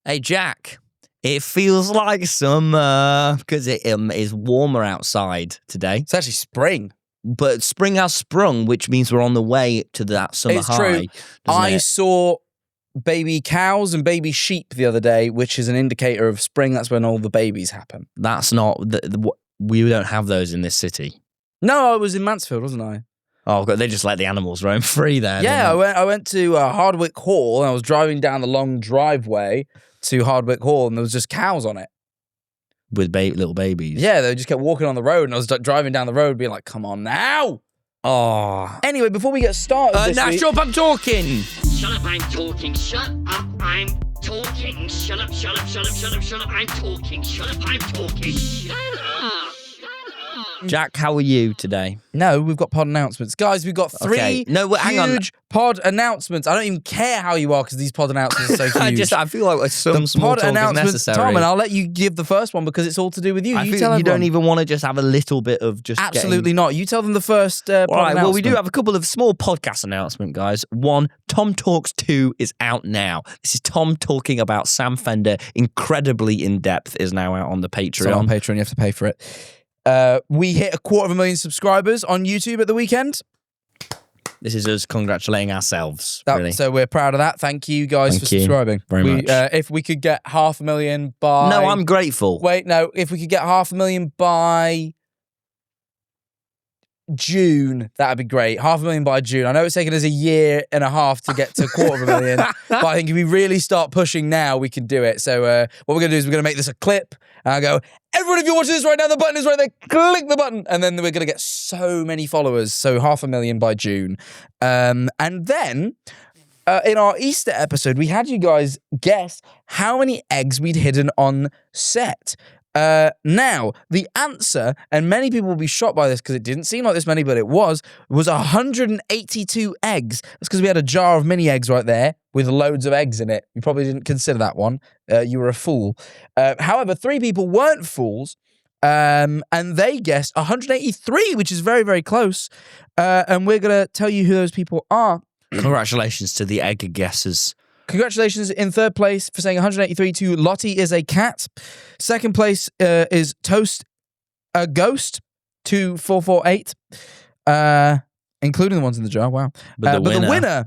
Hey, Jack, it feels like summer because it is warmer outside today. It's actually spring. But spring has sprung, which means we're on the way to that summer It's high. true. I it? saw baby cows and baby sheep the other day, which is an indicator of spring. That's when all the babies happen. That's not... we don't have those in this city. No, I was in Mansfield, wasn't I? Oh, God, they just let the animals roam free there. Yeah, I went to Hardwick Hall, and I was driving down the long driveway to Hardwick Hall, and there was just cows on it. With little babies. Yeah, they just kept walking on the road, and I was driving down the road being like, come on now! Oh. Anyway, before we get started Now shut up, I'm talking! Shut up, I'm talking. Shut up, I'm talking. Shut up, shut up, shut up, shut up, shut up, I'm talking. Shut up, I'm talking. Shut up. Jack, how are you today? No, we've got pod announcements. Guys, we've got three hang on. huge pod announcements. I don't even care how you are because these pod announcements are so huge. I feel like some small pod talk is announcements, necessary. Tom, and I'll let you give the first one because it's all to do with you. I You think tell you everyone. don't even want to just have a little bit of just Absolutely not. You tell them the first pod announcement. Well, we do have a couple of small podcast announcements, guys. One, Tom Talks 2 is out now. This is Tom talking about Sam Fender, incredibly in-depth, is now out on the Patreon. So on Patreon, you have to pay for it. We hit 250,000 subscribers on YouTube at the weekend. This is us congratulating ourselves, really. So we're proud of that. Thank you guys for subscribing. Very much. If we could get 500,000 by... No, I'm grateful. Wait, no. If we could get 500,000 by June, that'd be great. 500,000 by June. I know it's taken us a year and a half to get to 250,000, but I think if we really start pushing now, we can do it. So what we're going to do is we're going to make this a clip, and I go, everyone, if you're watching this right now, the button is right there. Click the button, and then we're going to get so many followers. So 500,000 by June, and then. In our Easter episode, we had you guys guess how many eggs we'd hidden on set. Now, the answer, and many people will be shocked by this because it didn't seem like this many, but it was 182 eggs. That's because we had a jar of mini eggs right there with loads of eggs in it. You probably didn't consider that one. You were a fool. However, 3 people weren't fools, and they guessed 183, which is very, very close. And we're going to tell you who those people are. Congratulations to the egg guessers. Congratulations in third place for saying 183 to Lottie is a cat. Second place is Toast a Ghost 2448, including the ones in the jar. Wow. But the winner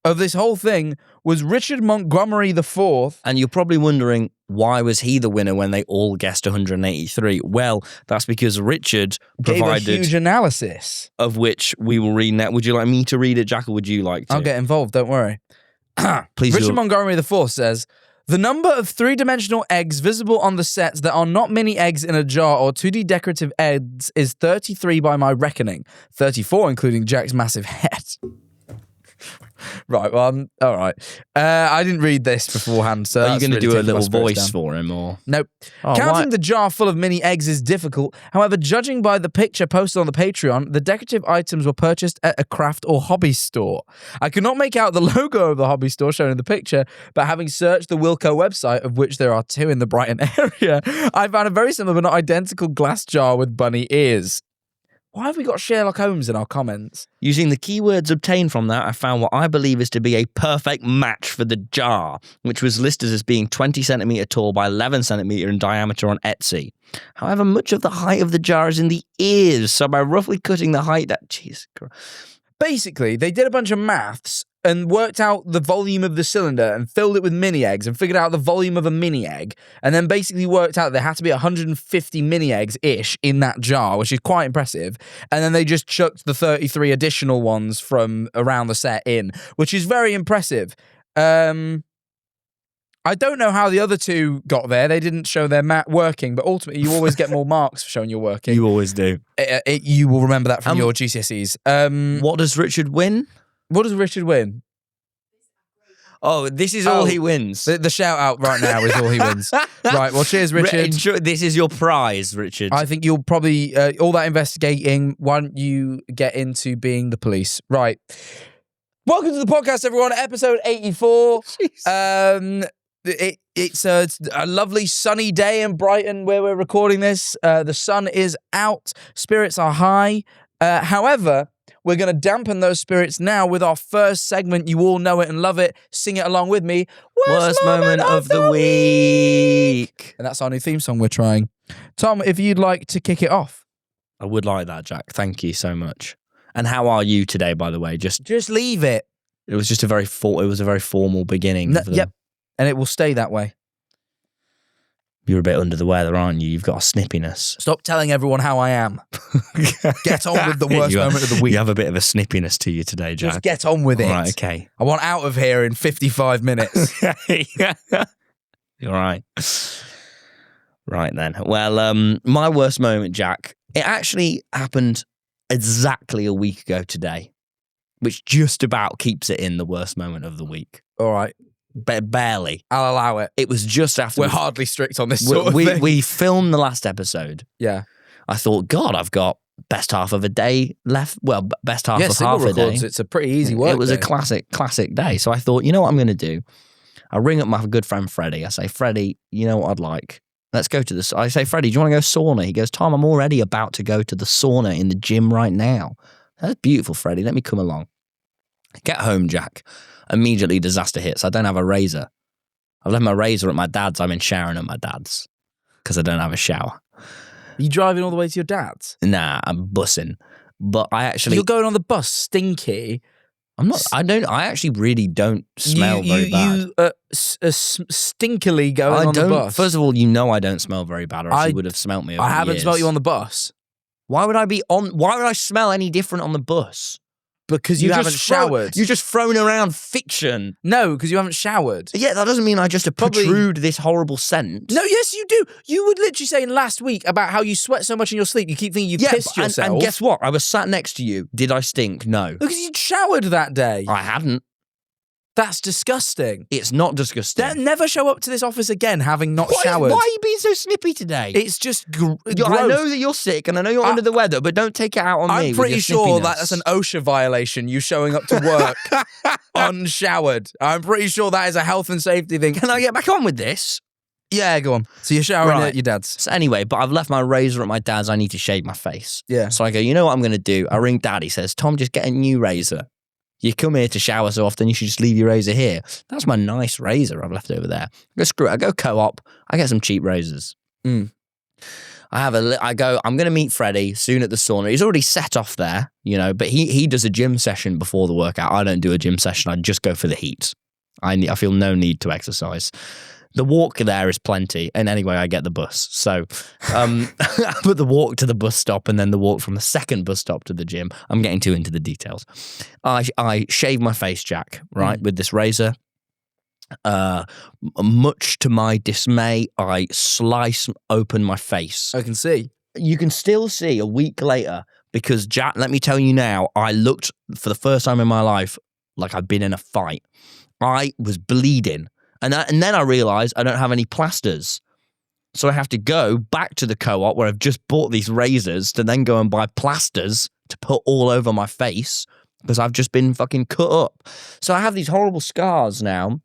of this whole thing was Richard Montgomery IV. And you're probably wondering, why was he the winner when they all guessed 183? Well, that's because Richard provided gave a huge analysis. Of which we will read now. Would you like me to read it, Jack, or would you like to? I'll get involved, don't worry. Please. Richard Montgomery IV says, the number of 3-dimensional eggs visible on the sets that are not mini eggs in a jar or 2D decorative eggs is 33 by my reckoning. 34 including Jack's massive head. Right, well, all right. I didn't read this beforehand, so are you going to do a little voice down. for him, or? Nope. Counting the jar full of mini eggs is difficult. However, judging by the picture posted on the Patreon, the decorative items were purchased at a craft or hobby store. I could not make out the logo of the hobby store shown in the picture, but having searched the Wilco website, of which there are 2 in the Brighton area, I found a very similar but not identical glass jar with bunny ears. Why have we got Sherlock Holmes in our comments? Using the keywords obtained from that, I found what I believe is to be a perfect match for the jar, which was listed as being 20 centimetre tall by 11 centimetre in diameter on Etsy. However, much of the height of the jar is in the ears, so by roughly cutting the height that... Jeez. Basically, they did a bunch of maths and worked out the volume of the cylinder and filled it with mini eggs and figured out the volume of a mini egg, and then basically worked out there had to be 150 mini eggs-ish in that jar, which is quite impressive. And then they just chucked the 33 additional ones from around the set in, which is very impressive. I don't know how the other 2 got there. They didn't show their working, but ultimately you always get more marks for showing you're working. You always do. You will remember that from your GCSEs. What does Richard win? What does Richard win? Oh, this is all he wins. The shout out right now is all he wins. Right, well, cheers, Richard. This is your prize, Richard. I think you'll probably, all that investigating, why don't you get into being the police? Right. Welcome to the podcast, everyone. Episode 84. It's a lovely sunny day in Brighton where we're recording this. The sun is out. Spirits are high. However, we're going to dampen those spirits now with our first segment. You all know it and love it. Sing it along with me. Worst moment of the week. And that's our new theme song we're trying. Tom, if you'd like to kick it off. I would like that, Jack. Thank you so much. And how are you today, by the way? Just leave it. It was just a very formal beginning. Yep. And it will stay that way. You're a bit under the weather, aren't you? You've got a snippiness. Stop telling everyone how I am. Get on with the worst moment of the week. You have a bit of a snippiness to you today, Jack. Just get on with it. Right, okay. I want out of here in 55 minutes. You're right. Right then. Well, my worst moment, Jack, it actually happened exactly a week ago today, which just about keeps it in the worst moment of the week. All right. Barely. I'll allow it. It was just after... We're hardly strict on this sort of thing. We filmed the last episode. Yeah. I thought, God, I've got best half of a day left. Well, best half of half a day. It's a pretty easy work. It was a classic day. So I thought, you know what I'm going to do? I ring up my good friend Freddie. I say, Freddie, you know what I'd like? Let's go to the... I say, Freddie, do you want to go sauna? He goes, Tom, I'm already about to go to the sauna in the gym right now. That's beautiful, Freddie. Let me come along. Get home, Jack. Immediately disaster hits. I don't have a razor. I've left my razor at my dad's. I'm in showering at my dad's because I don't have a shower. Are you driving all the way to your dad's? Nah, I'm bussing. But I actually... You're going on the bus stinky. I'm not... I actually really don't smell very bad. You stinkily going on the bus. First of all, you know I don't smell very bad or else you would have smelt me over I haven't years. smelt you on the bus. Why would I smell any different on the bus? Because you haven't showered. You're just throwing around fiction. No, because you haven't showered. Yeah, that doesn't mean I just protrude this horrible scent. No, yes, you do. You were literally saying last week about how you sweat so much in your sleep. You keep thinking you pissed yourself. And guess what? I was sat next to you. Did I stink? No. Because you'd showered that day. I hadn't. That's disgusting. It's not disgusting. Never show up to this office again having not showered. Why are you being so snippy today? It's just gross. I know that you're sick and I know you're under the weather, but don't take it out on me. I'm pretty sure that's an OSHA violation, you showing up to work unshowered. I'm pretty sure that is a health and safety thing. Can I get back on with this? Yeah, go on. So you're showering at your dad's. So anyway, but I've left my razor at my dad's. I need to shave my face. Yeah. So I go, you know what I'm going to do? I ring Dad. He says, Tom, just get a new razor. You come here to shower so often, you should just leave your razor here. That's my nice razor I've left over there. I go, screw it. I go co-op. I get some cheap razors. Mm. I'm going to meet Freddie soon at the sauna. He's already set off there, but he does a gym session before the workout. I don't do a gym session. I just go for the heat. I feel no need to exercise. The walk there is plenty. And anyway, I get the bus. So I put the walk to the bus stop and then the walk from the second bus stop to the gym. I'm getting too into the details. I shave my face, Jack, right, with this razor. Much to my dismay, I slice open my face. I can see. You can still see a week later because, Jack, let me tell you now, I looked for the first time in my life like I'd been in a fight. I was bleeding. And then I realised I don't have any plasters. So I have to go back to the co-op where I've just bought these razors to then go and buy plasters to put all over my face because I've just been fucking cut up. So I have these horrible scars now,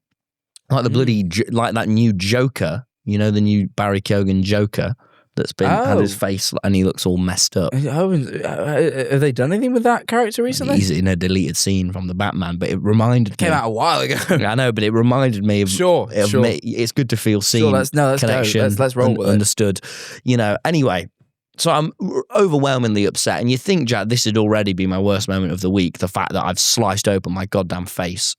like the bloody, like that new Joker, the new Barry Keoghan Joker that's been had his face and he looks all messed up. Have they done anything with that character recently? He's in a deleted scene from the Batman, but it reminded me. Came out a while ago. I know, but it reminded me of. Sure. Me. It's good to feel seen. Sure, let's connection. Let's roll with understood. Anyway. So I'm overwhelmingly upset. And you think, Jack, this would already be my worst moment of the week, the fact that I've sliced open my goddamn face.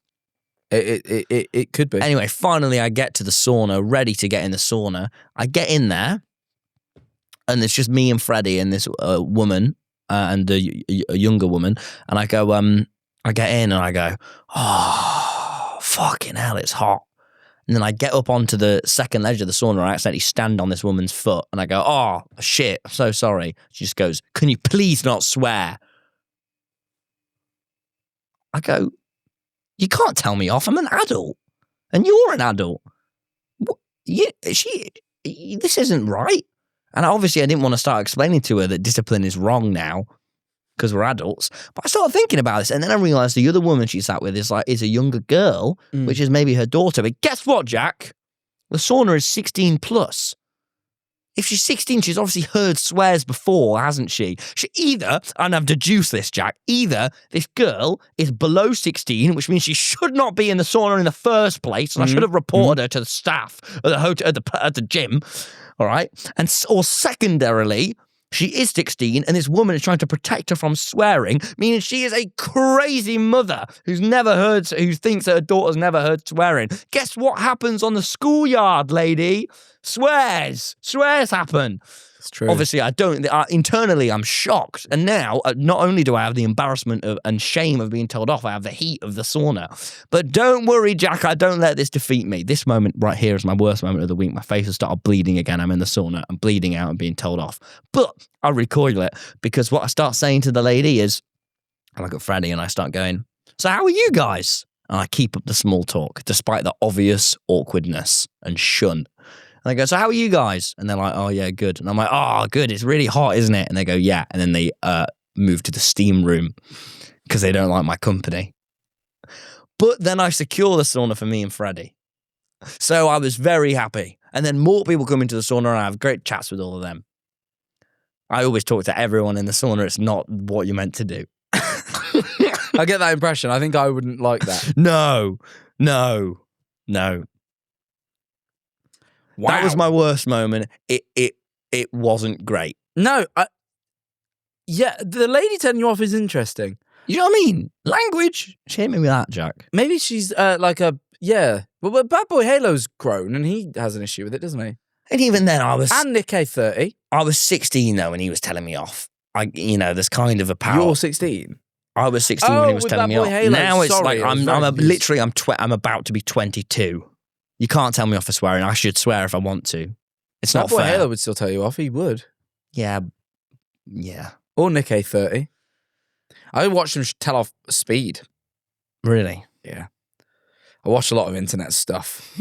It could be. Anyway, finally I get to the sauna, ready to get in the sauna. I get in there. And it's just me and Freddie and this woman and a younger woman. And I go, I get in and I go, oh, fucking hell, it's hot. And then I get up onto the second ledge of the sauna and I accidentally stand on this woman's foot. And I go, oh, shit, I'm so sorry. She just goes, can you please not swear? I go, you can't tell me off. I'm an adult. And you're an adult. This isn't right. And obviously I didn't want to start explaining to her that discipline is wrong now because we're adults. But I started thinking about this and then I realised the other woman she sat with is a younger girl, which is maybe her daughter. But guess what, Jack? The sauna is 16 plus. If she's 16, she's obviously heard swears before, hasn't she? Either, and I've deduced this, Jack, either this girl is below 16, which means she should not be in the sauna in the first place, and I should have reported her to the staff at the hotel, at the gym, all right? Or secondarily, she is 16, and this woman is trying to protect her from swearing, meaning she is a crazy mother who thinks that her daughter's never heard swearing. Guess what happens on the schoolyard, lady? Swears happen. It's true. Obviously, internally, I'm shocked. And now, not only do I have the embarrassment and shame of being told off, I have the heat of the sauna. But don't worry, Jack, I don't let this defeat me. This moment right here is my worst moment of the week. My face has started bleeding again. I'm in the sauna. I'm bleeding out and being told off. But I recoil it because what I start saying to the lady is, I look at Freddie and I start going, so how are you guys? And I keep up the small talk, despite the obvious awkwardness and shun. And I go, so how are you guys? And they're like, oh, yeah, good. And I'm like, oh, good. It's really hot, isn't it? And they go, yeah. And then they move to the steam room because they don't like my company. But then I secure the sauna for me and Freddie. So I was very happy. And then more people come into the sauna and I have great chats with all of them. I always talk to everyone in the sauna. It's not what you're meant to do. I get that impression. I think I wouldn't like that. No. Wow. That was my worst moment. It wasn't great. No, yeah, the lady telling you off is interesting. You know what I mean? Language. She hit me with that, Jack. Maybe she's yeah. But Bad Boy Halo's grown and he has an issue with it, doesn't he? And even then, And Nick A30. I was 16 though when he was telling me off. There's kind of a power. You're 16. I was 16 when he was with telling me Bad Boy off. Halo. Now it's Sorry, like I was I'm about to be 22. You can't tell me off for swearing. I should swear if I want to. It's not Bad Boy fair. Halo would still tell you off. He would. Yeah. Or Nick A30. I watched him tell off Speed. Really? Yeah. I watch a lot of internet stuff.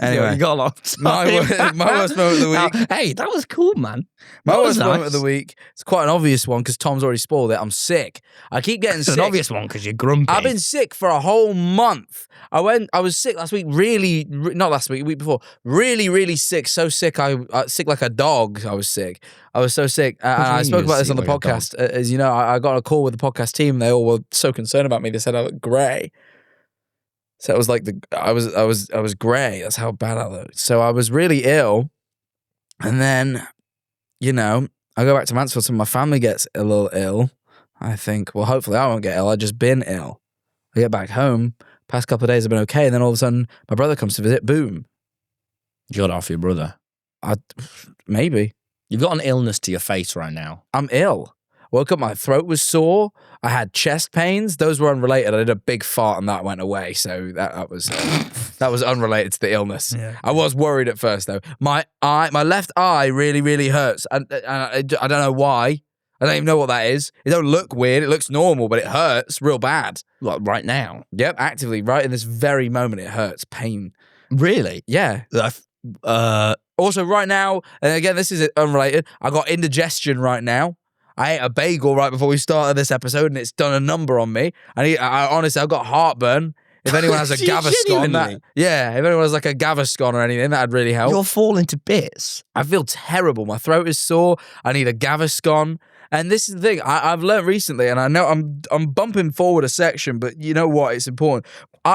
Anyway, you got a lot of time. my worst moment of the week. Hey, that was cool, man. My worst moment of the week. It's quite an obvious one because Tom's already spoiled it. I'm sick. I keep getting It's sick. an obvious one because you're grumpy. I've been sick for a whole month. I was sick last week, not last week, the week before, really sick. So sick, sick like a dog. I was sick. I was so sick. And I spoke about this on the podcast. As you know, I got a call with the podcast team. They all were so concerned about me. They said I look grey. So it was like I was grey. That's how bad I looked. So I was really ill. And then, I go back to Mansfield and my family gets a little ill. I think, well, hopefully I won't get ill. I've just been ill. I get back home. Past couple of days I've been okay. And then all of a sudden my brother comes to visit. Boom. You got it off your brother. Maybe. You've got an illness to your face right now. I'm ill. Woke up, my throat was sore. I had chest pains. Those were unrelated. I did a big fart and that went away. So that was unrelated to the illness. Yeah. I was worried at first though. My left eye really hurts. And I don't know why. I don't even know what that is. It don't look weird. It looks normal, but it hurts real bad. Like right now? Yep, actively. Right in this very moment, it hurts. Pain. Really? Yeah. Also, right now, and again, this is unrelated, I got indigestion right now. I ate a bagel right before we started this episode, and it's done a number on me. I honestly, I've got heartburn. If anyone has a Gaviscon, if anyone has like a Gaviscon or anything, that'd really help. You're falling to bits. I feel terrible. My throat is sore. I need a Gaviscon. And this is the thing I've learned recently, and I know I'm bumping forward a section, but you know what? It's important.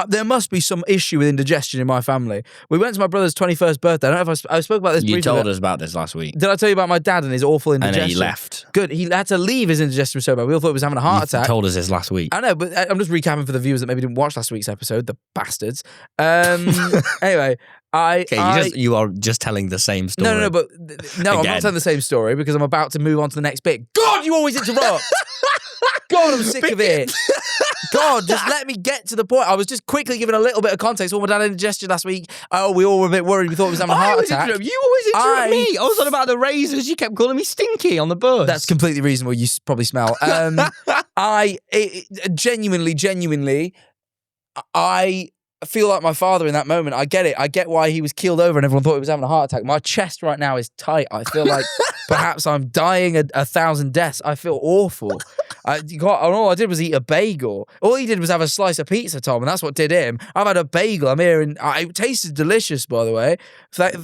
There must be some issue with indigestion in my family. We went to my brother's 21st birthday. I don't know if I spoke about this briefly. You told us about this last week. Did I tell you about my dad and his awful indigestion? And then he left. Good. He had to leave his indigestion so bad. We all thought he was having a heart attack. You told us this last week. I know, but I'm just recapping for the viewers that maybe didn't watch last week's episode, the bastards. Anyway, you are just telling the same story. No, I'm not telling the same story because I'm about to move on to the next bit. God, you always interrupt. God, I'm sick of it. God, just let me get to the point. I was just quickly giving a little bit of context. Oh, my dad had indigestion last week. Oh, we all were a bit worried. We thought he was having a heart attack. You always interrupt me. I was on about the razors. You kept calling me stinky on the bus. That's completely reasonable. You probably smell. Genuinely, I feel like my father in that moment. I get it. I get why he was keeled over and everyone thought he was having a heart attack. My chest right now is tight. I feel like Perhaps I'm dying a 1,000 deaths. I feel awful. All I did was eat a bagel. All he did was have a slice of pizza, Tom, and that's what did him. I've had a bagel. I'm here, and it tasted delicious, by the way. But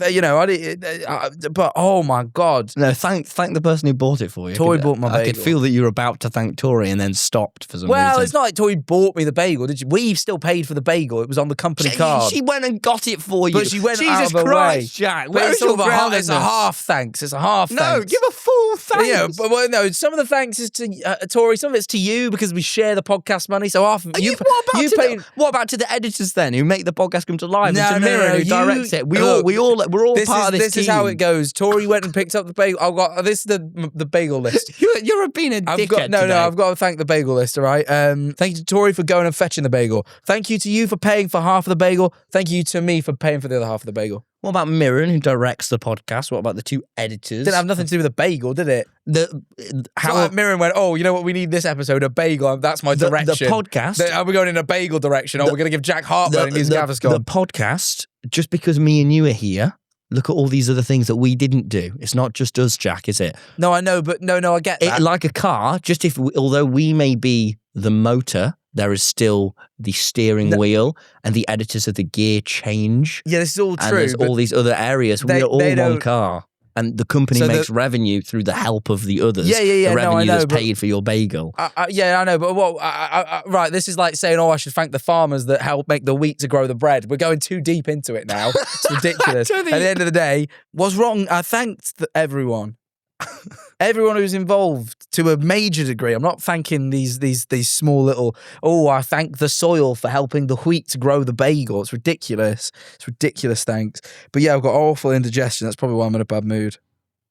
oh my god! No, thank the person who bought it for you. Tori bought my bagel. I could feel that you were about to thank Tori and then stopped for some reason. Well, it's not like Tori bought me the bagel. Did you? We've still paid for the bagel. It was on the company card. She went and got it for you. But she went out Jesus of her Christ, way. Jack. But Where's it's your all about it's a groundedness? half thanks. It's a half No, thanks. give a full thanks. Yeah, but well, no. Some of the thanks is to Tori. Some of it's to you because we share the podcast money. So half What about to the editors then who make the podcast come to life? No, and to Mira who directs it. We're all part of this team. This is how it goes. Tori went and picked up the bagel. I've got this is the bagel list. You're being a dickhead today. I've got to thank the bagel list. All right. Thank you to Tori for going and fetching the bagel. Thank you to you for paying for half of the bagel. Thank you to me for paying for the other half of the bagel. What about Mirren, who directs the podcast? What about the two editors? Didn't have nothing to do with the bagel, did it? How like Mirren went, oh, you know what? We need this episode, a bagel. That's my direction. The podcast. Are we going in a bagel direction? We're going to give Jack Hartman and his Gaviscon. The podcast, just because me and you are here, look at all these other things that we didn't do. It's not just us, Jack, is it? No, I know, but no, I get that. Like a car, although we may be the motor, there is still the steering wheel and the editors of the gear change. Yeah, this is all true. And there's all these other areas. We are all one car. And the company makes revenue through the help of the others. Yeah. The revenue that's paid for your bagel. Yeah, I know. But right, this is like saying, I should thank the farmers that help make the wheat to grow the bread. We're going too deep into it now. It's ridiculous. At the end of the day, what's wrong? I thanked everyone. Everyone who's involved to a major degree. I'm not thanking these small little, I thank the soil for helping the wheat to grow the bagel. It's ridiculous. It's ridiculous, thanks. But yeah, I've got awful indigestion. That's probably why I'm in a bad mood.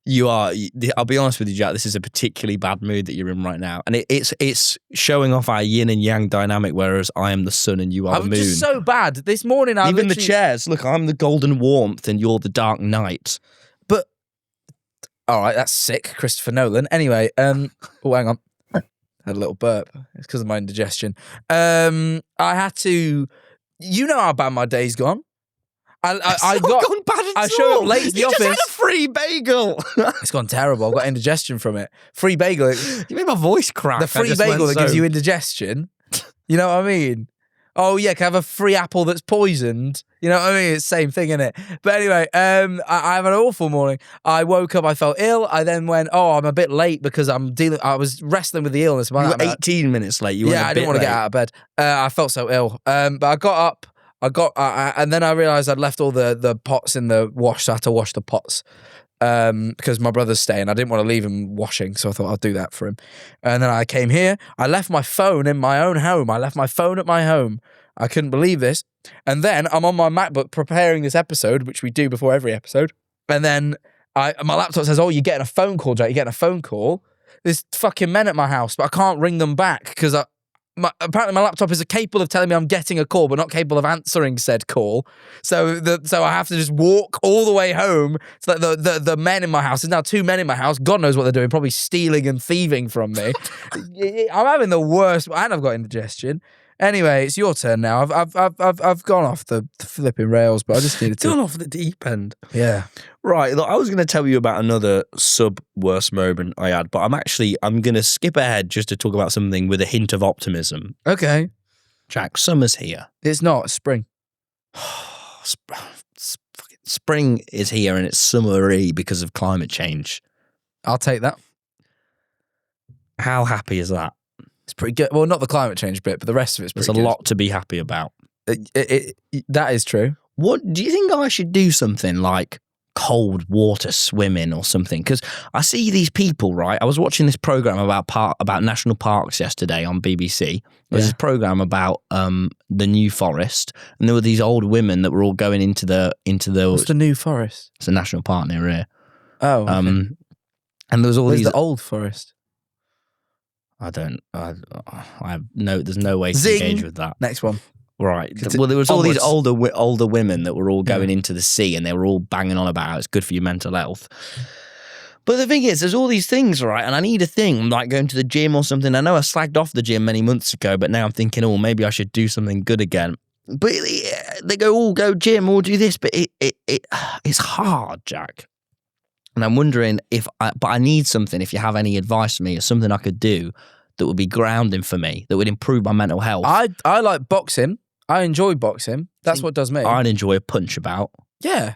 You are. I'll be honest with you, Jack. This is a particularly bad mood that you're in right now, and it's showing off our yin and yang dynamic. Whereas I am the sun and you are the moon. Just so bad. This morning, even the chairs. Look, I'm the golden warmth and you're the dark night. But all right, that's sick, Christopher Nolan. Anyway, hang on, I had a little burp. It's because of my indigestion. I had to. You know how bad my day's gone. I got gone bad at I showed all. up late to the office. You just had a free bagel. It's gone terrible. I've got indigestion from it. Free bagel. You made my voice crack. The free bagel that gives you indigestion. You know what I mean? Oh yeah, can I have a free apple that's poisoned? You know what I mean? It's the same thing, isn't it? But anyway, I have an awful morning. I woke up, I felt ill. I then went, I'm a bit late because I was wrestling with the illness. You were 18 minutes late. I didn't want to get out of bed. I felt so ill. But I got up. And then I realised I'd left all the pots in the wash, so I had to wash the pots. Because my brother's staying. I didn't want to leave him washing, so I thought I'll do that for him. And then I came here. I left my phone in my own home. I left my phone at my home. I couldn't believe this. And then I'm on my MacBook preparing this episode, which we do before every episode. And then my laptop says, you're getting a phone call, Jack. You're getting a phone call. There's fucking men at my house, but I can't ring them back because apparently my laptop is capable of telling me I'm getting a call, but not capable of answering said call. So I have to just walk all the way home. So that the men in my house, there's now 2 men in my house. God knows what they're doing, probably stealing and thieving from me. I'm having the worst, and I've got indigestion. Anyway, it's your turn now. I've gone off the flipping rails, but I just needed to. Gone off the deep end. Yeah. Right. Look, I was going to tell you about another worst moment I had, but I'm going to skip ahead just to talk about something with a hint of optimism. Okay. Jack, summer's here. It's not spring. Spring is here and it's summery because of climate change. I'll take that. How happy is that? It's pretty good. Well, not the climate change bit, but the rest of it's pretty good. There's a lot to be happy about. That is true. What do you think I should do something like cold water swimming or something? Because I see these people, right? I was watching this program about national parks yesterday on BBC. There's this program about the New Forest, and there were these old women that were all going into the. What's the New Forest? It's a national park near here. Oh, okay. And there was all Where's these. the Old Forest? There's no way to engage with that. Next one. Right. Well, there was all these older women that were all going into the sea, and they were all banging on about how it's good for your mental health. But the thing is, there's all these things, right? And I need a thing like going to the gym or something. I know I slagged off the gym many months ago, but now I'm thinking, maybe I should do something good again. But they go, go gym or do this, but it's hard, Jack. And I'm wondering but I need something, if you have any advice for me or something I could do that would be grounding for me, that would improve my mental health. I like boxing. I enjoy boxing. That's what does me. I'd enjoy a punch about. Yeah.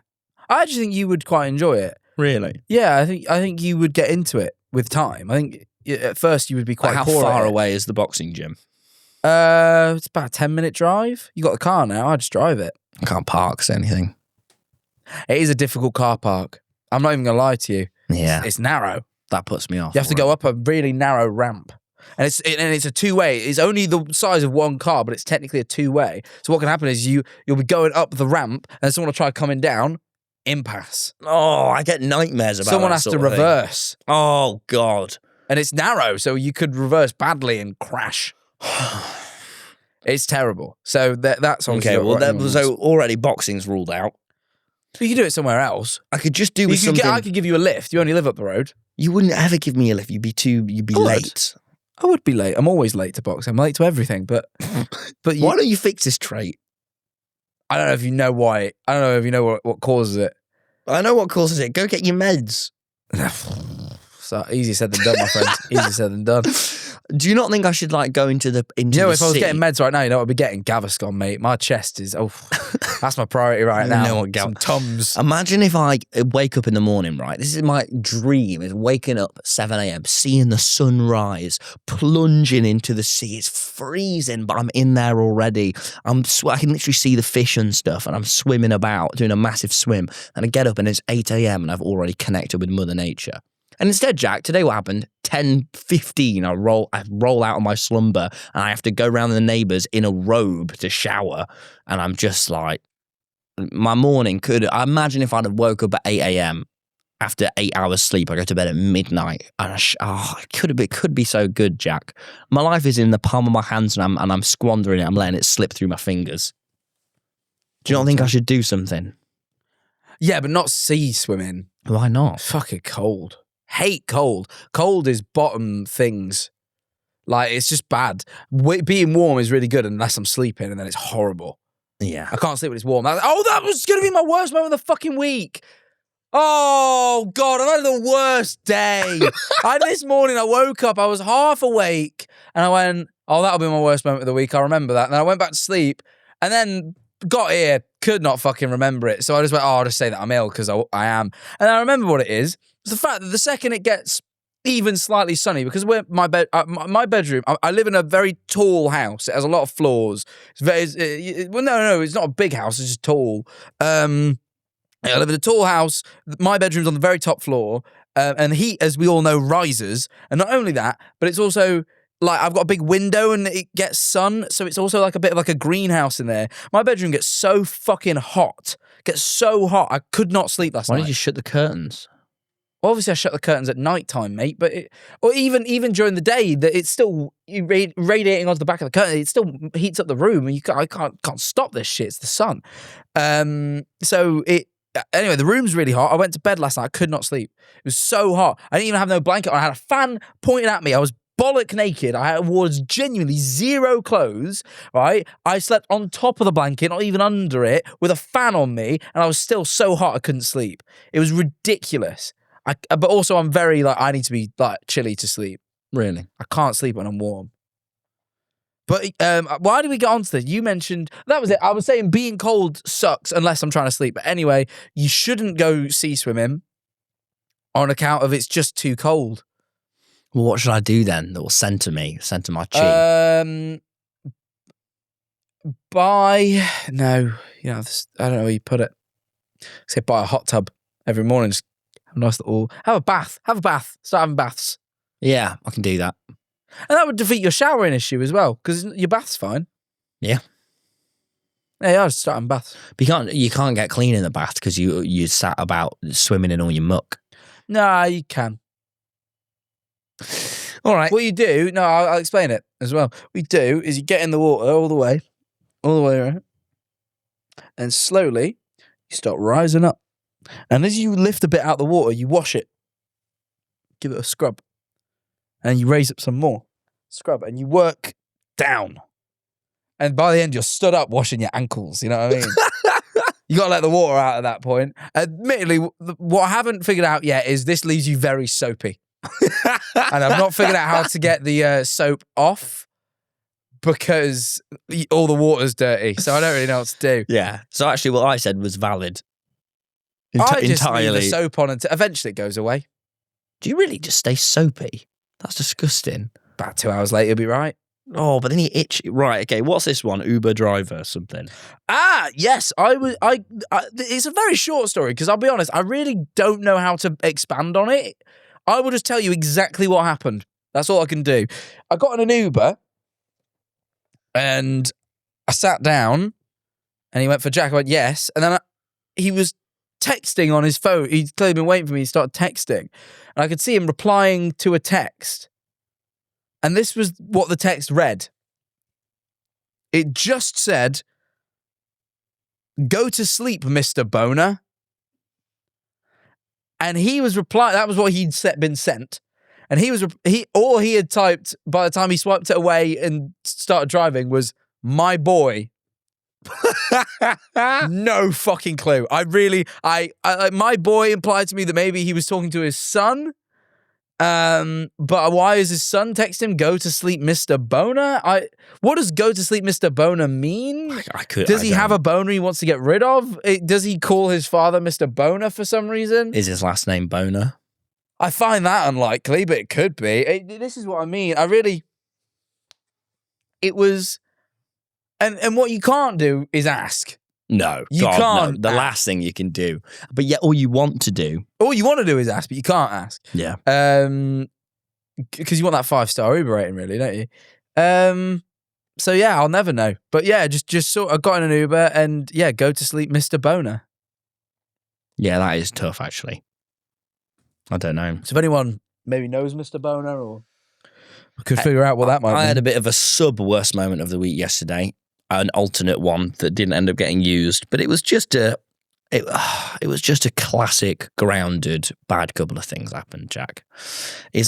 I actually think you would quite enjoy it. Really? Yeah, I think you would get into it with time. I think at first you would be quite How poor far at it. away is the boxing gym? It's about a 10-minute drive. You got the car now. I just drive it. I can't park or anything. It is a difficult car park. I'm not even going to lie to you. Yeah. It's narrow. That puts me off. You have to go up a really narrow ramp. And it's a two-way. It's only the size of one car, but it's technically a two-way. So what can happen is you'll be going up the ramp and someone will try coming down, impasse. Oh, I get nightmares about Someone that has to sort of thing. reverse. Oh, God. And it's narrow, so you could reverse badly and crash. It's terrible. So that's obviously Okay, well, what anyone so wants. already boxing's ruled out. You could do it somewhere else. I could just do with something. I could give you a lift. You only live up the road. You wouldn't ever give me a lift. You'd be I would. late. I would be late. I'm always late to boxing. I'm late to everything, but Why don't you fix this trait? I don't know if you know why. I don't know if you know what causes it. I know what causes it. Go get your meds. So easier said than done, my friend. Easier said than done. Do you not think I should like go into the You know, the if I was sea? getting meds right now, you know what I'd be getting? Gaviscon, mate. My chest is, that's my priority right now. know what Some Tums. Imagine if I wake up in the morning, right? This is my dream, is waking up at 7 a.m, seeing the sun rise, plunging into the sea. It's freezing, but I'm in there already. I can literally see the fish and stuff, and I'm swimming about, doing a massive swim. And I get up and it's 8 a.m, and I've already connected with Mother Nature. And instead, Jack, today what happened? 10:15, I roll out of my slumber and I have to go around the neighbours in a robe to shower. And I'm just like, my morning I imagine if I'd have woke up at 8 a.m. after 8 hours sleep, I go to bed at midnight. And it could be so good, Jack. My life is in the palm of my hands and I'm squandering it. I'm letting it slip through my fingers. Do you not think I should do something? Yeah, but not sea swimming. Why not? Fucking cold. Hate cold. Cold is bottom things. Like, it's just bad. Being warm is really good unless I'm sleeping, and then it's horrible. Yeah. I can't sleep when it's warm. That was going to be my worst moment of the fucking week. Oh, God, I've had the worst day. This morning, I woke up, I was half awake, and I went, that'll be my worst moment of the week. I remember that. And then I went back to sleep, and then got here, could not fucking remember it. So I just went, I'll just say that I'm ill, because I am. And I remember what it is. It's the fact that the second it gets even slightly sunny, because my bedroom, I live in a very tall house. It has a lot of floors. It's not a big house. It's just tall. I live in a tall house. My bedroom's on the very top floor, and heat, as we all know, rises. And not only that, but it's also like I've got a big window and it gets sun, so it's also like a bit of like a greenhouse in there. My bedroom gets so fucking hot. I could not sleep last night. Why did you shut the curtains? Obviously, I shut the curtains at night time, mate. But or even during the day, that it's still radiating onto the back of the curtain. It still heats up the room, and I can't stop this shit. It's the sun. Anyway, the room's really hot. I went to bed last night. I could not sleep. It was so hot. I didn't even have no blanket on. I had a fan pointing at me. I was bollock naked. I wore genuinely zero clothes, right? I slept on top of the blanket, not even under it, with a fan on me, and I was still so hot I couldn't sleep. It was ridiculous. But also I'm very I need to be chilly to sleep. Really? I can't sleep when I'm warm. But why did we get onto this? You mentioned, that was it. I was saying being cold sucks unless I'm trying to sleep. But anyway, you shouldn't go sea swimming on account of it's just too cold. Well, what should I do then that will center my chi? No, I don't know where you put it. Say buy a hot tub every morning. Just have a nice little, have a bath. Start having baths. Yeah, I can do that. And that would defeat your showering issue as well, because your bath's fine. Yeah. Yeah, I'll just start having baths. But you can't get clean in the bath because you sat about swimming in all your muck. Nah, you can. All right. What you do, I'll explain it as well. What you do is you get in the water all the way around, and slowly you start rising up. And as you lift a bit out of the water, you wash it. Give it a scrub. And you raise up some more. Scrub. And you work down. And by the end, you're stood up washing your ankles. You know what I mean? You got to let the water out at that point. Admittedly, what I haven't figured out yet is this leaves you very soapy. And I've not figured out how to get the soap off because all the water's dirty. So I don't really know what to do. Yeah. So actually what I said was valid. I just leave Entirely. the soap on until eventually it goes away. Do you really just stay soapy? That's disgusting. About 2 hours later, you'll be right. Oh, but then you itch. Right, okay. What's this one? Uber driver or something? Yes. It's a very short story because I'll be honest, I really don't know how to expand on it. I will just tell you exactly what happened. That's all I can do. I got in an Uber and I sat down and he went for Jack. I went, yes. And then he was texting on his phone. He'd clearly been waiting for me. He started texting. And I could see him replying to a text. And this was what the text read. It just said, "Go to sleep, Mr. Boner." And he was replying, that was what he'd been sent. And all he had typed by the time he swiped it away and started driving was, "My boy." No fucking clue. My boy implied to me that maybe he was talking to his son. But why is his son text him, "Go to sleep, Mr. Boner"? What does "go to sleep, Mr. Boner" mean? Does he have a boner he wants to get rid of? Does he call his father Mr. Boner for some reason? Is his last name Boner? I find that unlikely, but it could be. This is what I mean. It was, and what you can't do is ask. No, You God, can't no. The ask. last thing you can do. But yet all you want to do. All you want to do is ask, but you can't ask. Yeah. Because you want that 5-star Uber rating, really, don't you? So yeah, I'll never know. But yeah, just sort of got in an Uber and yeah, "Go to sleep, Mr. Boner." Yeah, that is tough, actually. I don't know. So if anyone maybe knows Mr. Boner or could figure out what that might be. I had a bit of a sub-worst moment of the week yesterday. An alternate one that didn't end up getting used, but it was just a classic grounded bad couple of things happened, Jack. I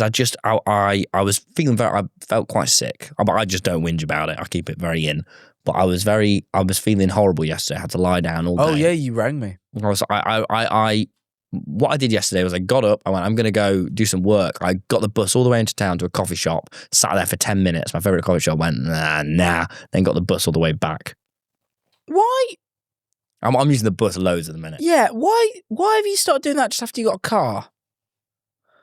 was feeling I felt quite sick, but I just don't whinge about it. I keep it very in. But I was feeling horrible yesterday. I had to lie down all day. Oh yeah, you rang me. What I did yesterday was I got up, I went, I'm going to go do some work. I got the bus all the way into town to a coffee shop, sat there for 10 minutes. My favourite coffee shop, went, nah. Then got the bus all the way back. Why? I'm using the bus loads at the minute. Yeah, why have you started doing that just after you got a car?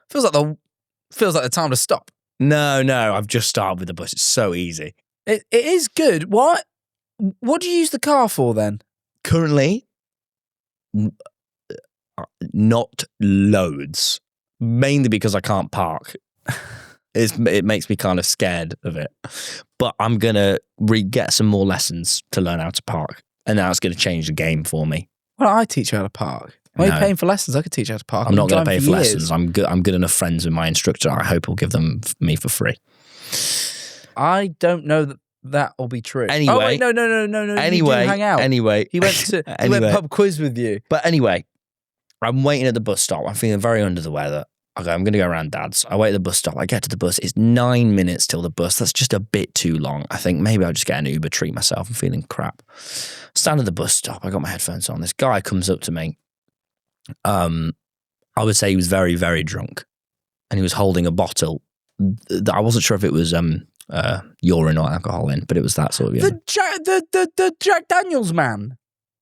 Feels like the time to stop. No, I've just started with the bus. It's so easy. It is good. What do you use the car for then? Currently, not loads. Mainly because I can't park. It makes me kind of scared of it. But I'm going to get some more lessons to learn how to park. And now it's going to change the game for me. Why don't I teach you how to park? Why are you paying for lessons? I could teach you how to park. I'm not going to pay for lessons. I'm good enough friends with my instructor. I hope he'll give them me for free. I don't know that will be true. Anyway. Oh, wait, no. Anyway. You didn't hang out. Anyway. He went pub quiz with you. But anyway, I'm waiting at the bus stop. I'm feeling very under the weather. Okay, I'm going to go around Dad's. I wait at the bus stop. I get to the bus. It's 9 minutes till the bus. That's just a bit too long. I think maybe I'll just get an Uber, treat myself. I'm feeling crap. Stand at the bus stop. I got my headphones on. This guy comes up to me. I would say he was very, very drunk. And he was holding a bottle. I wasn't sure if it was urine or alcohol in, but it was that sort of urine. The Jack Daniels man.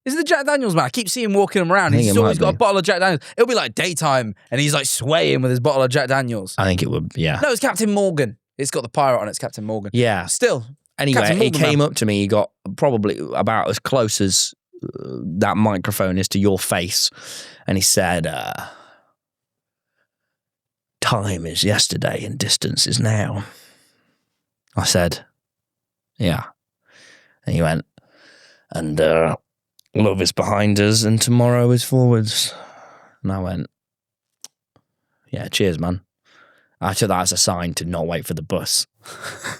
Is it the Jack Daniels man? I keep seeing him walking around. He's always got a bottle of Jack Daniels. It'll be like daytime and he's like swaying with his bottle of Jack Daniels. I think it would, yeah. No, it's Captain Morgan. It's got the pirate on it. It's Captain Morgan. Yeah. Still. Anyway, he came up to me. He got probably about as close as that microphone is to your face. And he said, time is yesterday and distance is now. I said, yeah. And he went, and love is behind us and tomorrow is forwards. And I went, yeah, cheers, man. I took that as a sign to not wait for the bus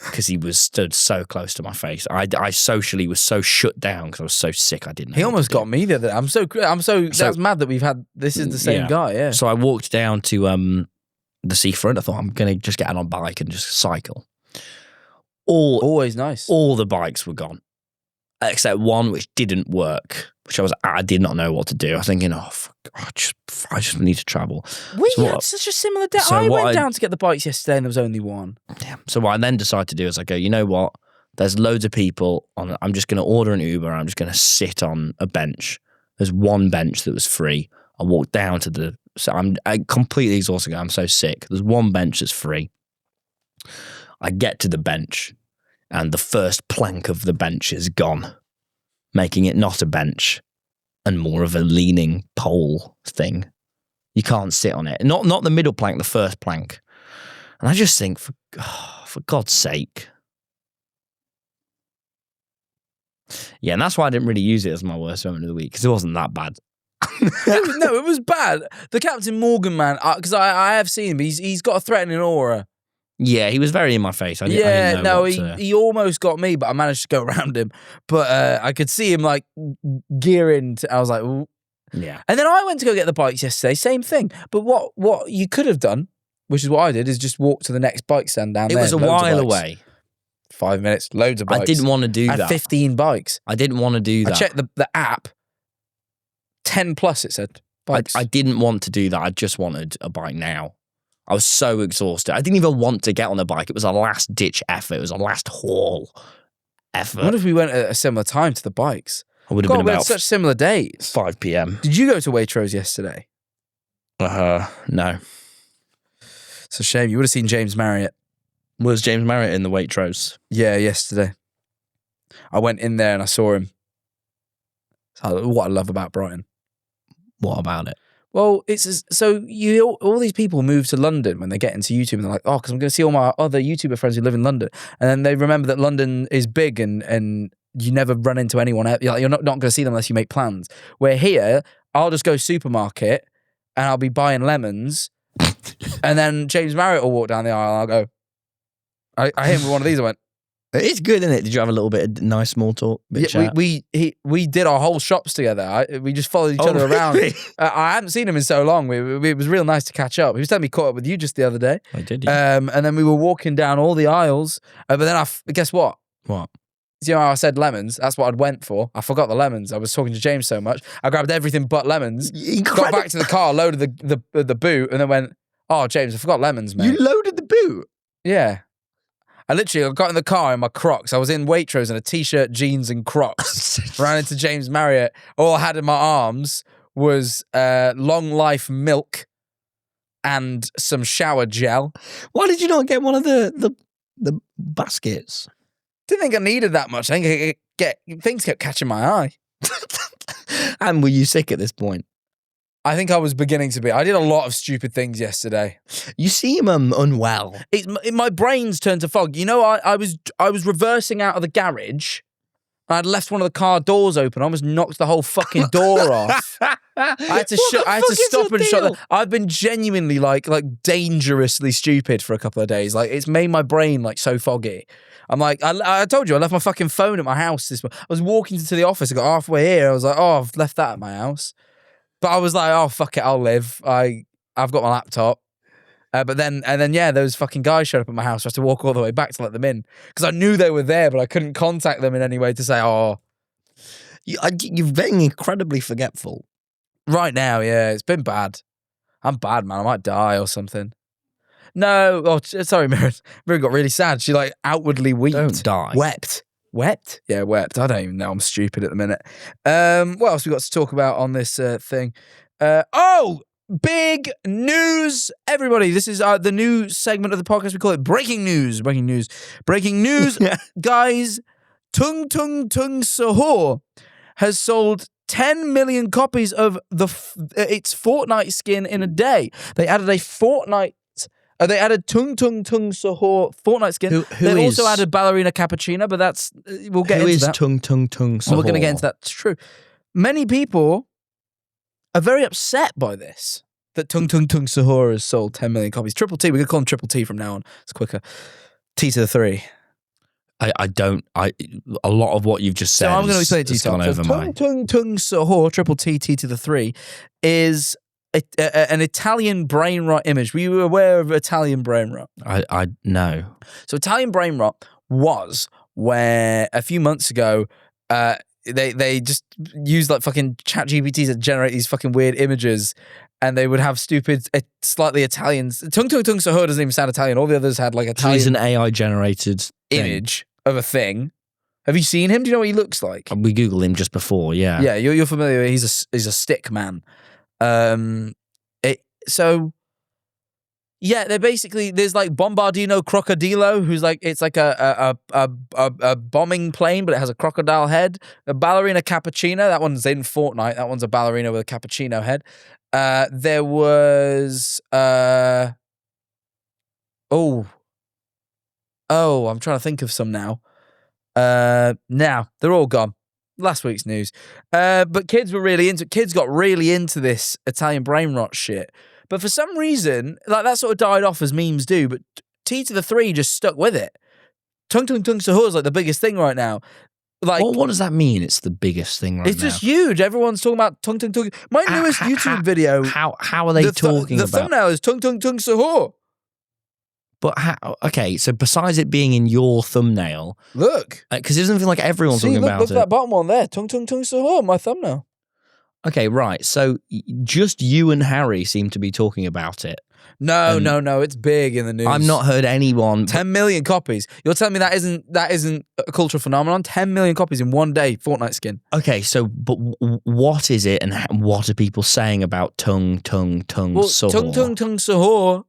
because he was stood so close to my face. I socially was so shut down because I was so sick. I didn't know. He almost got me the other day. I'm so that's mad that we've had, this is the same guy, yeah. So I walked down to the seafront. I thought I'm going to just get on a bike and just cycle. Always nice. All the bikes were gone. except one which didn't work, which I did not know what to do. I was thinking, I just need to travel. We had such a similar day. So I what went down to get the bikes yesterday and there was only one. Yeah. So what I then decided to do is I go, you know what? There's loads of people on. I'm just going to order an Uber. I'm just going to sit on a bench. There's one bench that was free. I walked down to so I'm completely exhausted. I'm so sick. There's one bench that's free. I get to the bench and the first plank of the bench is gone, making it not a bench and more of a leaning pole thing. You can't sit on it. Not the middle plank, the first plank. And I just think, for God's sake. Yeah, and that's why I didn't really use it as my worst moment of the week, because it wasn't that bad. No, it was bad. The Captain Morgan man, because I have seen him. He's got a threatening aura. Yeah, he was very in my face. I didn't know he almost got me, but I managed to go around him. But I could see him like gearing. I was like, ooh. Yeah. And then I went to go get the bikes yesterday. Same thing. But what you could have done, which is what I did, is just walk to the next bike stand down there. It was a while away. 5 minutes, loads of bikes. I didn't want to do I had that. 15 bikes. I didn't want to do that. I checked the app. 10 plus, it said. Bikes. I didn't want to do that. I just wanted a bike now. I was so exhausted. I didn't even want to get on a bike. It was a last ditch effort. It was a last haul effort. What if we went at a similar time to the bikes? I would have God, been we had about such similar days. 5 p.m. Did you go to Waitrose yesterday? No. It's a shame. You would have seen James Marriott. Was James Marriott in the Waitrose? Yeah, yesterday. I went in there and I saw him. So what I love about Brighton. What about it? Well, all these people move to London when they get into YouTube and they're like, oh, because I'm going to see all my other YouTuber friends who live in London. And then they remember that London is big and you never run into anyone else. You're not going to see them unless you make plans. Where here, I'll just go supermarket and I'll be buying lemons. And then James Marriott will walk down the aisle and I'll go, I hit him with one of these. I went, it's good, isn't it? Did you have a little bit of nice small talk? Yeah, we did our whole shops together. We just followed each other around. I hadn't seen him in so long. It was real nice to catch up. He was telling me caught up with you just the other day. I did. Yeah. And then we were walking down all the aisles. But then guess what? What? You know how I said lemons? That's what I'd went for. I forgot the lemons. I was talking to James so much. I grabbed everything but lemons. Got back to the car, loaded the boot, and then went, oh, James, I forgot lemons, mate. You loaded the boot? Yeah. I got in the car in my Crocs. I was in Waitrose in a t-shirt, jeans, and Crocs. Ran into James Marriott. All I had in my arms was Long Life milk and some shower gel. Why did you not get one of the baskets? Didn't think I needed that much. I think things kept catching my eye. And were you sick at this point? I think I was beginning to be. I did a lot of stupid things yesterday. You seem unwell. My brain's turned to fog. You know, I was reversing out of the garage. I'd left one of the car doors open. I almost knocked the whole fucking door off. I had to stop and shut. I've been genuinely like dangerously stupid for a couple of days. Like, it's made my brain like so foggy. I'm like, I told you, I left my fucking phone at my house. I was walking to the office. I got halfway here. I was like, oh, I've left that at my house. But I was like, oh, fuck it, I'll live. I've got my laptop. But then, those fucking guys showed up at my house. I had to walk all the way back to let them in. Because I knew they were there, but I couldn't contact them in any way to say, oh. You're getting incredibly forgetful. Right now, yeah, it's been bad. I'm bad, man. I might die or something. No, oh, sorry, Mirren. Mirren got really sad. She like outwardly wept. Don't die. Wept? Yeah, wept. I don't even know. I'm stupid at the minute. What else we got to talk about on this thing? Big news, everybody. This is the new segment of the podcast. We call it Breaking News. Breaking News. Breaking News, guys. Tung Tung Tung Sahur has sold 10 million copies of its Fortnite skin in a day. They added a Fortnite. They added Tung Tung Tung Sahur Fortnite skin. They also added Ballerina Cappuccino, but that's we'll get into that. Who is Tung Tung Tung Sahur? We're going to get into that. It's true. Many people are very upset by this. That Tung Tung Tung Sahur has sold 10 million copies. Triple T. We're going to call him Triple T from now on. It's quicker. T to the 3. A lot of what you've just said. So I'm going to explain it to you. So Tung Tung Tung Sahur, Triple T, T to the 3, is an Italian brain rot image. Were you aware of Italian brain rot? I know. So Italian brain rot was where a few months ago, They just use like fucking ChatGPT to generate these fucking weird images, and they would have stupid, slightly Italian. Tung Tung Tung Sahur doesn't even sound Italian. All the others had like Italian. He's an AI generated image of a thing. Have you seen him? Do you know what he looks like? We Googled him just before. Yeah. Yeah, you're familiar. He's a stick man. Yeah, they're basically, there's like Bombardino Crocodilo, who's like, it's like a bombing plane, but it has a crocodile head. A ballerina cappuccino, that one's in Fortnite. That one's a ballerina with a cappuccino head. There was I'm trying to think of some now. Now they're all gone. Last week's news. But kids got really into this Italian brain rot shit. But for some reason, like that sort of died off as memes do, but T to the 3 just stuck with it. Tung Tung Tung Sahur is like the biggest thing right now. Like, what does that mean? It's the biggest thing right now. It's just huge. Everyone's talking about Tung Tung Tung. My newest YouTube video. How are they talking about? The thumbnail is Tung Tung Tung Sahur. But how? Okay, so besides it being in your thumbnail, look, because it doesn't feel like everyone's talking about it. Look at that bottom one there. Tung Tung Tung Sahur, my thumbnail. Okay, right. So just you and Harry seem to be talking about it. No. It's big in the news. I've not heard anyone. 10 million copies. You're telling me that isn't a cultural phenomenon? 10 million copies in one day. Fortnite skin. Okay, so but what is it, and what are people saying about Tung Tung Tung Sahur? Tung Tung Tung Sahur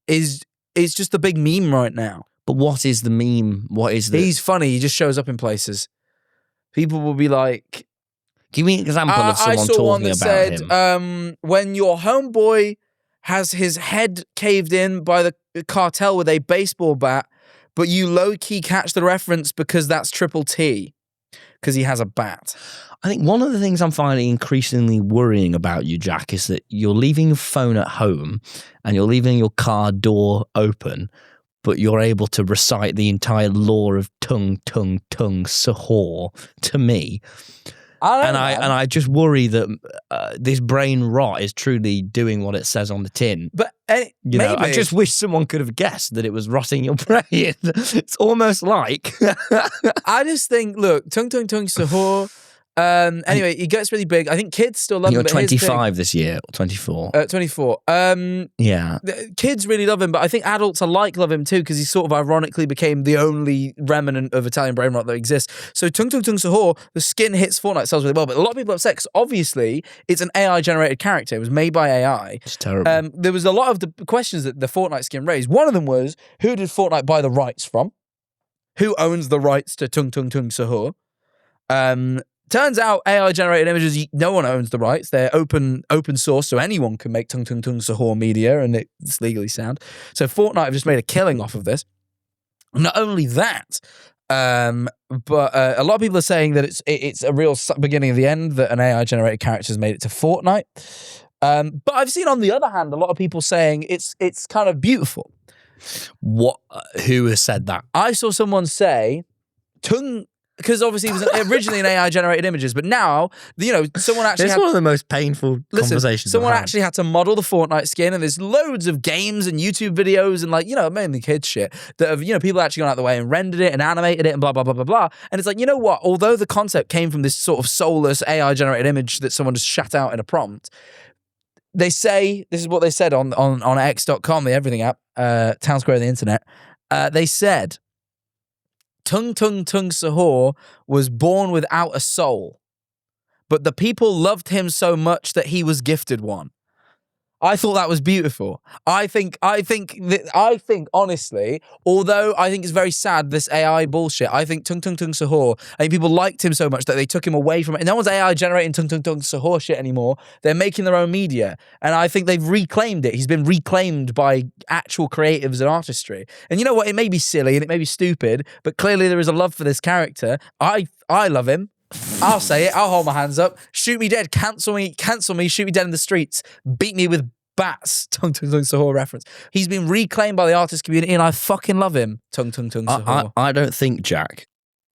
is just a big meme right now. But what is the meme? What is the? He's funny. He just shows up in places. People will be like. Give me an example of someone talking about him. When your homeboy has his head caved in by the cartel with a baseball bat, but you low-key catch the reference because that's Triple T, because he has a bat. I think one of the things I'm finding increasingly worrying about you, Jack, is that you're leaving your phone at home and you're leaving your car door open, but you're able to recite the entire lore of Tung Tung Tung Sahur to me. I just worry that this brain rot is truly doing what it says on the tin. But you know, I just wish someone could have guessed that it was rotting your brain. It's almost like I just think, look, Tung Tung Tung Sahur. Anyway, it gets really big. I think kids still love him. You're 25 this year, or 24. 24. Yeah. Kids really love him, but I think adults alike love him too, because he sort of ironically became the only remnant of Italian brain rot that exists. So Tung Tung Tung Sahur, the skin hits Fortnite, sells really well, but a lot of people are upset because obviously it's an AI-generated character. It was made by AI. It's terrible. There was a lot of the questions that the Fortnite skin raised. One of them was, who did Fortnite buy the rights from? Who owns the rights to Tung Tung Tung Sahur? Turns out AI-generated images, no one owns the rights. They're open source, so anyone can make Tung Tung Tung Sahur media, and it's legally sound. So Fortnite have just made a killing off of this. Not only that, but a lot of people are saying that it's a real beginning of the end, that an AI-generated character has made it to Fortnite. But I've seen, on the other hand, a lot of people saying it's kind of beautiful. What? Who has said that? I saw someone say, because obviously it was originally an AI-generated images, but now, you know, someone actually It's one of the most painful conversations someone I've had. actually had to model the Fortnite skin, and there's loads of games and YouTube videos and, like, you know, mainly kids shit that have, you know, people actually gone out of the way and rendered it and animated it and blah, blah, blah, blah, blah. And it's like, you know what? Although the concept came from this sort of soulless AI-generated image that someone just shat out in a prompt, they say, this is what they said on X.com, the everything app, Town Square of the internet. They said, Tung Tung Tung Sahur was born without a soul, but the people loved him so much that he was gifted one. I thought that was beautiful. I think honestly, although I think it's very sad, this AI bullshit, I think Tung Tung Tung Sahur, I think people liked him so much that they took him away from it. And no one's AI generating Tung Tung Tung Sahur shit anymore. They're making their own media. And I think they've reclaimed it. He's been reclaimed by actual creatives and artistry. And you know what? It may be silly and it may be stupid, but clearly there is a love for this character. I love him. I'll say it. I'll hold my hands up. Shoot me dead. Cancel me. Shoot me dead in the streets. Beat me with bats. Tung Tung Tung Sahur reference. He's been reclaimed by the artist community, and I fucking love him. Tung Tung Tung Sahur. I don't think, Jack,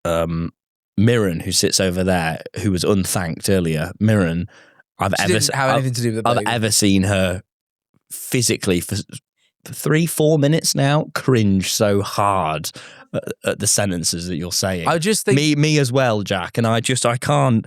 Mirren, who sits over there, who was unthanked earlier, Mirren, I've ever seen her physically for 3-4 minutes now cringe so hard at the sentences that you're saying. I just think me as well, Jack. And I can't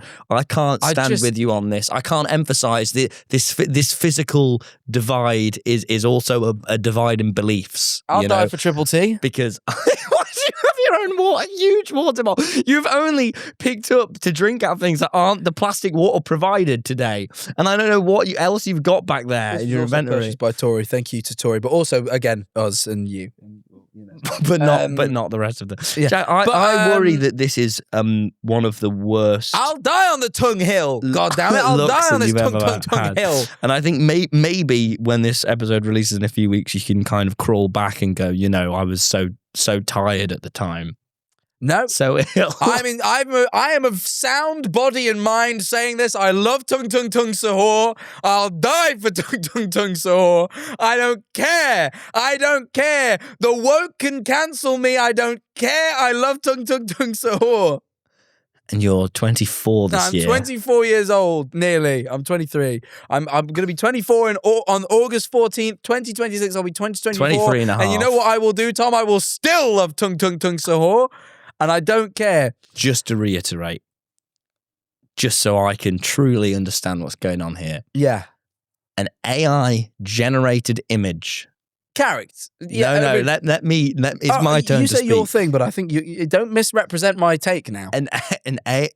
stand with you on this. I can't emphasize this physical divide is also a divide in beliefs. I'll die for Triple T. Because why do you have your own huge water bottle? You've only picked up to drink out of things that aren't the plastic water provided today. And I don't know what else you've got back there in your inventory. Purchased by Tori. Thank you to Tori. But also, again, us and you. but not the rest of them. Yeah. Jack, I worry that this is one of the worst. I'll die on the Tung Hill. God damn it! I'll die on this Tung Hill. And I think maybe when this episode releases in a few weeks, you can kind of crawl back and go, I was so tired at the time. No, so ill. I mean, I am of sound body and mind saying this. I love Tung Tung Tung Sahur. I'll die for Tung Tung Tung Sahur. I don't care. The woke can cancel me. I don't care. I love Tung Tung Tung Sahur. And you're 24 this year. I'm 24 years old, nearly. I'm 23. I'm going to be 24 on August 14th, 2026. I'll be 24. 23 and a half. And you know what I will do, Tom? I will still love Tung Tung Tung Sahur. And I don't care. Just to reiterate, just so I can truly understand what's going on here. Yeah. An AI-generated image. Character. Yeah, no, let me. It's my turn to speak. You say your thing, but I think you don't misrepresent my take now. I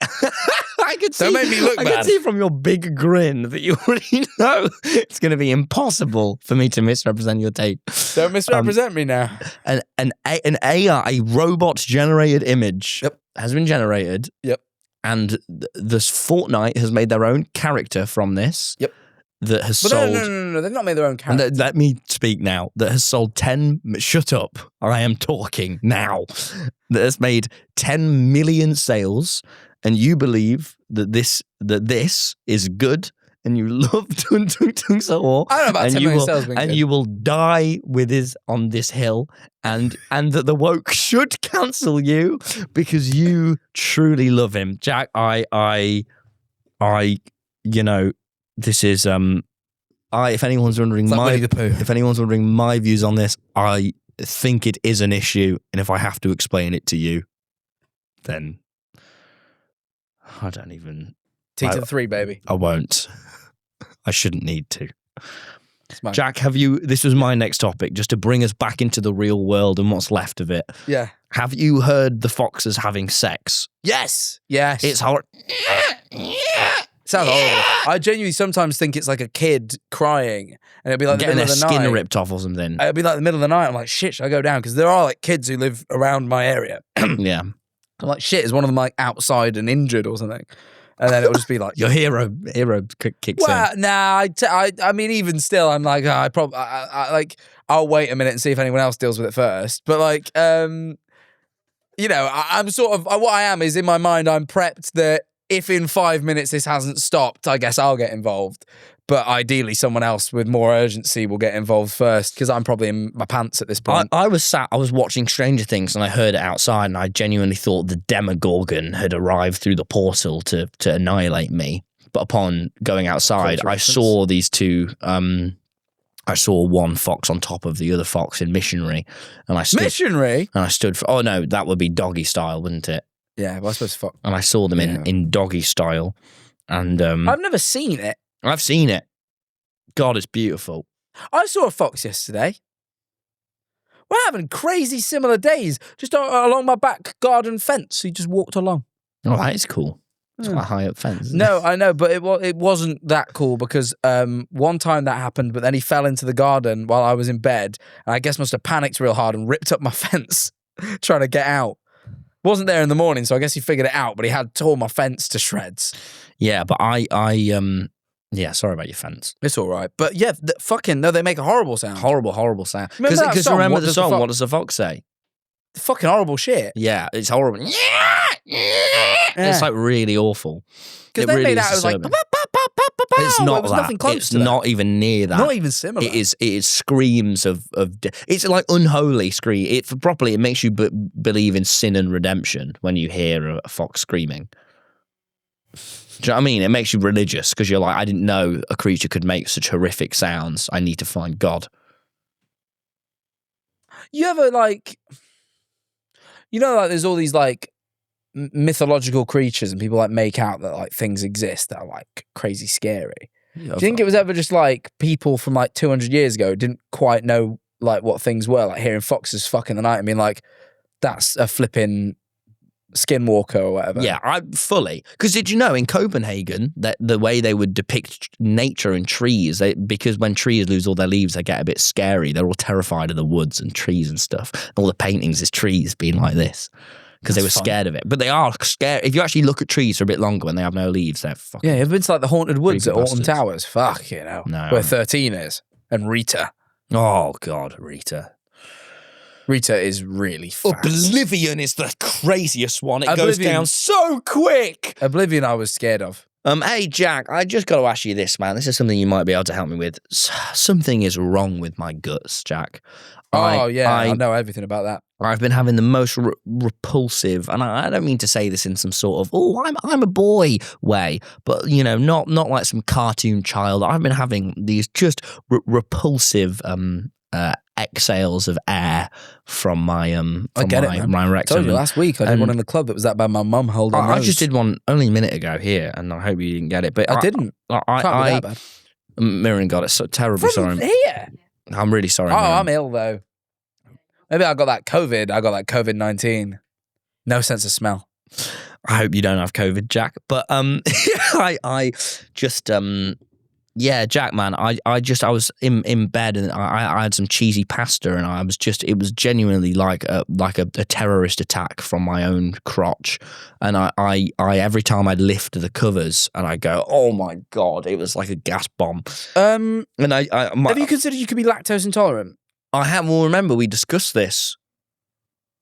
could see. Don't make me look bad. I can see from your big grin that you already know it's going to be impossible for me to misrepresent your take. Don't misrepresent me now. An AI, a robot-generated image has been generated. Yep. And this Fortnite has made their own character from this. Yep. That has sold. No, they've not made their own character. Let me speak now. That has sold 10. Shut up. I am talking now. That has made 10 million sales, and you believe that this is good, and you love Tung Tung Tung Sahur. I don't know about 10 million sales being and good. you will die on this hill, and that the woke should cancel you because you truly love him, Jack. This is if anyone's wondering my views on this, I think it is an issue, and if I have to explain it to you, then I don't even. T to the 3, baby. I won't. I shouldn't need to. Jack, this was my next topic, just to bring us back into the real world and what's left of it. Yeah. Have you heard the foxes having sex? Yes. It's horrible. Sounds horrible. I genuinely sometimes think it's like a kid crying, and it'll be like getting the middle their of the skin night. ripped off or something. It'll be like the middle of the night. I'm like, shit, should I go down? Because there are like kids who live around my area. Yeah. I'm like, shit, is one of them like outside and injured or something? And then it'll just be like your hero kicks in. Nah, I mean, even still, I'm like, I'll wait a minute and see if anyone else deals with it first. But like, I'm sort of what I am is in my mind, I'm prepped that if in 5 minutes this hasn't stopped, I guess I'll get involved. But ideally, someone else with more urgency will get involved first, because I'm probably in my pants at this point. I was watching Stranger Things, and I heard it outside, and I genuinely thought the Demogorgon had arrived through the portal to annihilate me. But upon going outside, I saw these two. I saw one fox on top of the other fox in Missionary, and I stood. Missionary? And I stood for. Oh no, that would be doggy style, wouldn't it? Yeah, well, I suppose fox. And I saw them in doggy style, and I've never seen it. I've seen it. God, it's beautiful. I saw a fox yesterday. We're having crazy similar days. Just along my back garden fence. He just walked along. Oh, that is cool. It's quite a high up fence. No, I know, but it wasn't that cool because one time that happened, but then he fell into the garden while I was in bed. And I guess must have panicked real hard and ripped up my fence trying to get out. Wasn't there in the morning, so I guess he figured it out, but he had torn my fence to shreds. Yeah, but yeah, sorry about your fence. It's all right. But yeah, they make a horrible sound. Horrible sound. Because remember the song, what does the fox say? Fucking horrible shit. Yeah, it's horrible. It's like really awful. Because they made out, it was like, it's not that. Nothing close it's to not that. Even near that. Not even similar. It is screams of it's like unholy scream. It makes you believe in sin and redemption when you hear a fox screaming. Do you know what I mean? It makes you religious because you're like, I didn't know a creature could make such horrific sounds. I need to find God. You ever you know, like there's all these like mythological creatures and people like make out that like things exist that are like crazy scary. Do you think it was ever just like people from like 200 years ago didn't quite know like what things were, like hearing foxes fuck in the night and being like, that's a flipping skinwalker or whatever? Yeah, I fully. Because did you know in Copenhagen that the way they would depict nature and trees, because when trees lose all their leaves, they get a bit scary. They're all terrified of the woods and trees and stuff. All the paintings is trees being like this because they were scared of it. But they are scared. If you actually look at trees for a bit longer when they have no leaves, they're fucking. Yeah, you've been to like the haunted woods at creepy Alton bastards. Towers. Fuck, you know, No. where 13 is, and Rita. Oh God, Rita. Rita is really fast. Oblivion is the craziest one. It goes Oblivion. down so quick. Oblivion, I was scared of. Hey Jack, I just got to ask you this, man. This is something you might be able to help me with. Something is wrong with my guts, Jack. I know everything about that. I've been having the most repulsive, and I don't mean to say this in some sort of I'm a boy way, but you know, not like some cartoon child. I've been having these just repulsive exhales of air from my I get it, man. my I rectum. told you last week I did one in the club that was that bad. My mum held on. I just did one only a minute ago here, and I hope you didn't get it. But I didn't. Can't be that bad. Mirren got it. So terribly From sorry. here? I'm really sorry. Oh, Mirren. I'm ill though. Maybe I got that COVID. I got that COVID-19. No sense of smell. I hope you don't have COVID, Jack. But I just yeah, Jack, man. I was in bed and I had some cheesy pasta and it was genuinely like a terrorist attack from my own crotch. And I every time I'd lift the covers and I go, oh my God, it was like a gas bomb. And have you considered you could be lactose intolerant? I have. Well, remember we discussed this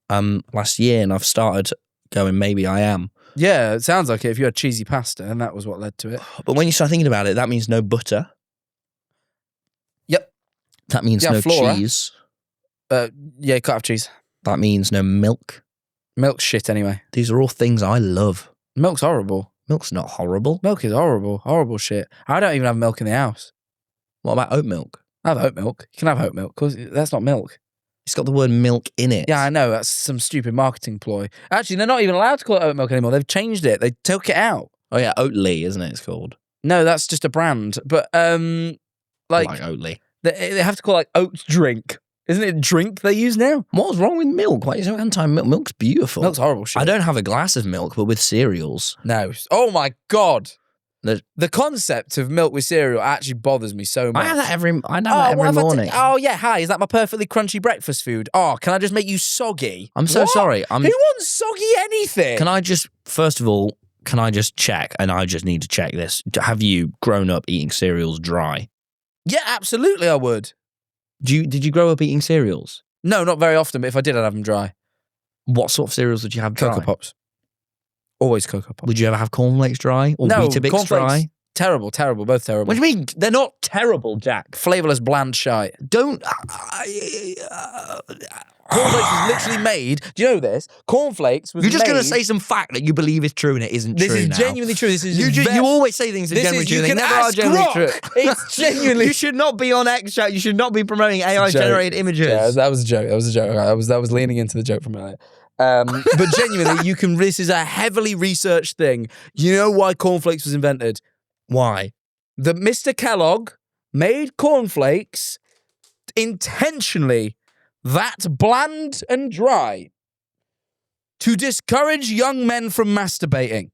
last year, and I've started going, maybe I am. Yeah, it sounds like it. If you had cheesy pasta, and that was what led to it. But when you start thinking about it, that means no butter. Yep. That means Yeah, no flora. cheese. Yeah, you can't have cheese. That means no milk. Milk's shit anyway. These are all things I love. Milk's horrible. Milk's not horrible. Milk is horrible. Horrible shit. I don't even have milk in the house. What about oat milk? I have oat milk. You can have oat milk because that's not milk. It's got the word milk in it. Yeah, I know. That's some stupid marketing ploy. Actually, they're not even allowed to call it oat milk anymore. They've changed it. They took it out. Oh yeah, Oatly, isn't it? It's called. No, that's just a brand. But like Oatly. they have to call it like oat drink. Isn't it drink they use now? What's wrong with milk? Why are you so anti-milk? Milk's beautiful. Milk's horrible shit. I don't have a glass of milk, but with cereals. No. Oh my God. There's- The concept of milk with cereal actually bothers me so much. I have that every what every if I morning. oh yeah, hi. Is that my perfectly crunchy breakfast food? Oh, can I just make you soggy? I'm so What? sorry. Who wants soggy anything? Can I just, first of all, check, and I just need to check this. Have you grown up eating cereals dry? Yeah, absolutely I would. Did you grow up eating cereals? No, not very often, but if I did, I'd have them dry. What sort of cereals would you have dry? Cocoa Pops. Always Cocoa Pops. Would you ever have cornflakes dry? Or No, Weetabix cornflakes. dry? Terrible, both terrible. What do you mean? They're not terrible, Jack. Flavourless, bland shite. Don't... Cornflakes was literally made. Do you know this? Cornflakes was You're just made... going to say some fact that you believe is true and it isn't This true is now. genuinely true. This is You always say things that are genuinely true. You They can never are ask genuinely Rock. true. It's genuinely... You should not be on X Chat. You should not be promoting AI-generated images. Yeah, that was a joke. That was leaning into the joke from earlier. But genuinely, this is a heavily researched thing. You know why cornflakes was invented? Why? That Mr. Kellogg made cornflakes intentionally that bland and dry to discourage young men from masturbating.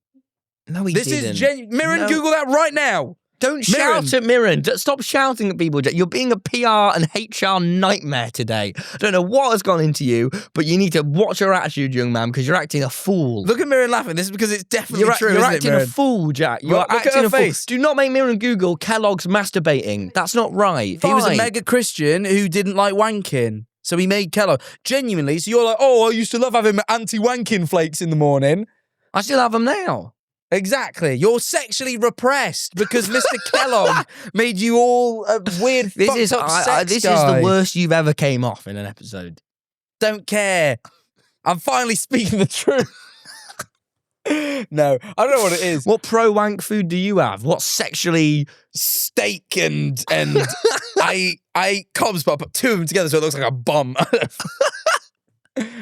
No, he This didn't. is genuine. Mirren, No. Google that right now. Don't shout at Mirren. Stop shouting at people. You're being a PR and HR nightmare today. I don't know what has gone into you, but you need to watch your attitude, young man, because you're acting a fool. Look at Mirren laughing. This is because it's definitely You're true, acting isn't it, a Mirren? fool, Jack. You're Look at acting her a fool. face. Do not make Mirren Google Kellogg's masturbating. That's not right. He was a Fine. mega Christian who didn't like wanking. So he made Kellogg. Genuinely, so you're like, oh, I used to love having anti-wanking flakes in the morning. I still have them now. Exactly. You're sexually repressed because Mr. Kellogg made you all a weird This fucked up sex is guy. the worst you've ever came off in an episode. Don't care. I'm finally speaking the truth. No, I don't know what it is. What pro-wank food do you have? What sexually... Steak and I ate cobs, but I put two of them together so it looks like a bum.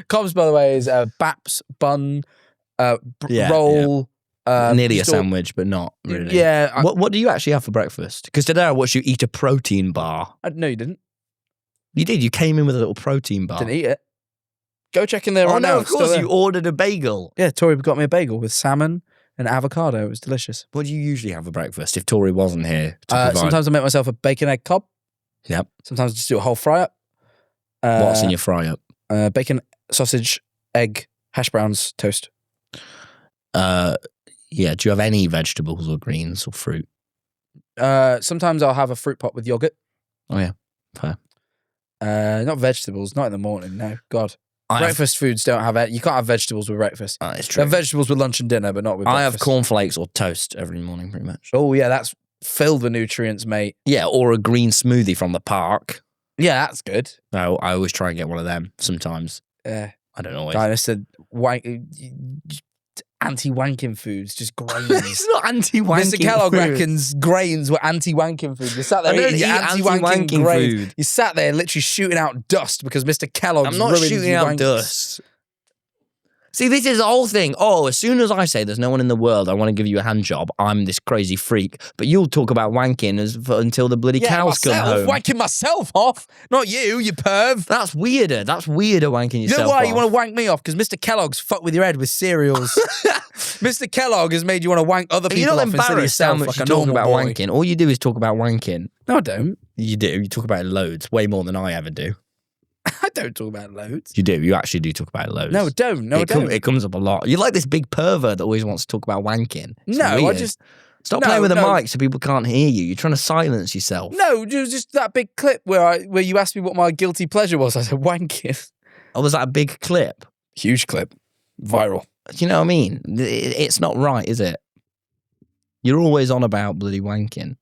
Cobb's, by the way, is baps, bun, roll. Nearly a sandwich, but not really. Yeah. What do you actually have for breakfast? Because today I watched you eat a protein bar. No, you didn't. You did. You came in with a little protein bar. Didn't eat it. Go check in there right now. Oh, no, of course. You ordered a bagel. Yeah, Tori got me a bagel with salmon and avocado. It was delicious. What do you usually have for breakfast if Tori wasn't here? Sometimes I make myself a bacon egg cob. Yep. Sometimes I just do a whole fry up. What's in your fry up? Bacon, sausage, egg, hash browns, toast. Yeah. Do you have any vegetables or greens or fruit? Sometimes I'll have a fruit pot with yogurt. Oh yeah, fair. Not vegetables. Not in the morning. No, God. Breakfast foods don't have it. You can't have vegetables with breakfast. It's You true. have vegetables with lunch and dinner, but not with breakfast. I have cornflakes or toast every morning, pretty much. Oh yeah, that's filled with nutrients, mate. Yeah, or a green smoothie from the park. Yeah, that's good. No, I always try and get one of them. Sometimes Yeah. I don't always. I said anti-wanking foods, just grains. It's not anti-wanking. Mr. Kellogg food. reckons grains were anti-wanking food. You sat there I don't eating your eat anti-wanking grains. food. You sat there literally shooting out dust because Mr. Kellogg's I'm not ruined shooting your out wankers. dust. See, this is the whole thing. Oh, as soon as I say there's no one in the world, I want to give you a hand job, I'm this crazy freak. But you'll talk about wanking until the bloody cows come home. Wanking myself off, not you, you perv. That's weirder. That's weirder wanking yourself You know why off. you want to wank me off? Because Mr. Kellogg's fucked with your head with cereals. Mr. Kellogg has made you want to wank other Are people you not off instead of embarrassed how yourself much like you a talk normal about boy. wanking? All you do is talk about wanking. No, I don't. You do. You talk about it loads. Way more than I ever do. I don't talk about loads. You do. You actually do talk about it loads. No, I don't. No, I don't. It comes up a lot. You're like this big pervert that always wants to talk about wanking. It's No, I weird. just... Stop No, playing with the no. mic so people can't hear you. You're trying to silence yourself. No, it was just that big clip where you asked me what my guilty pleasure was. I said wanking. Oh, was that a big clip? Huge clip. Viral. Do you know what I mean? It's not right, is it? You're always on about bloody wanking.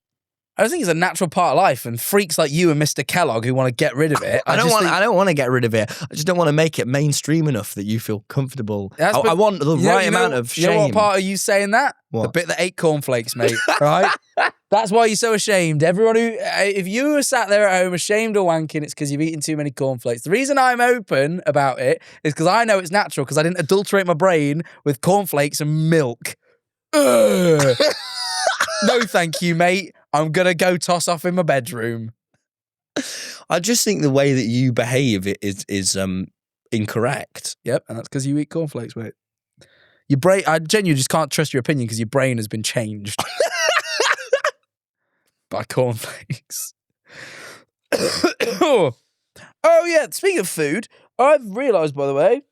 I think it's a natural part of life, and freaks like you and Mr. Kellogg who want to get rid of it. I don't want to get rid of it. I just don't want to make it mainstream enough that you feel comfortable. I want the right amount of shame. You know what part of you saying that? What? The bit that ate cornflakes, mate. Right? That's why you're so ashamed. Everyone who, if you were sat there at home ashamed of wanking, it's because you've eaten too many cornflakes. The reason I'm open about it is because I know it's natural because I didn't adulterate my brain with cornflakes and milk. Ugh. No, thank you, mate. I'm going to go toss off in my bedroom. I just think the way that you behave is incorrect. Yep, and that's because you eat cornflakes, mate. Your brain, I genuinely just can't trust your opinion because your brain has been changed by cornflakes. Oh, yeah, speaking of food, I've realised, by the way,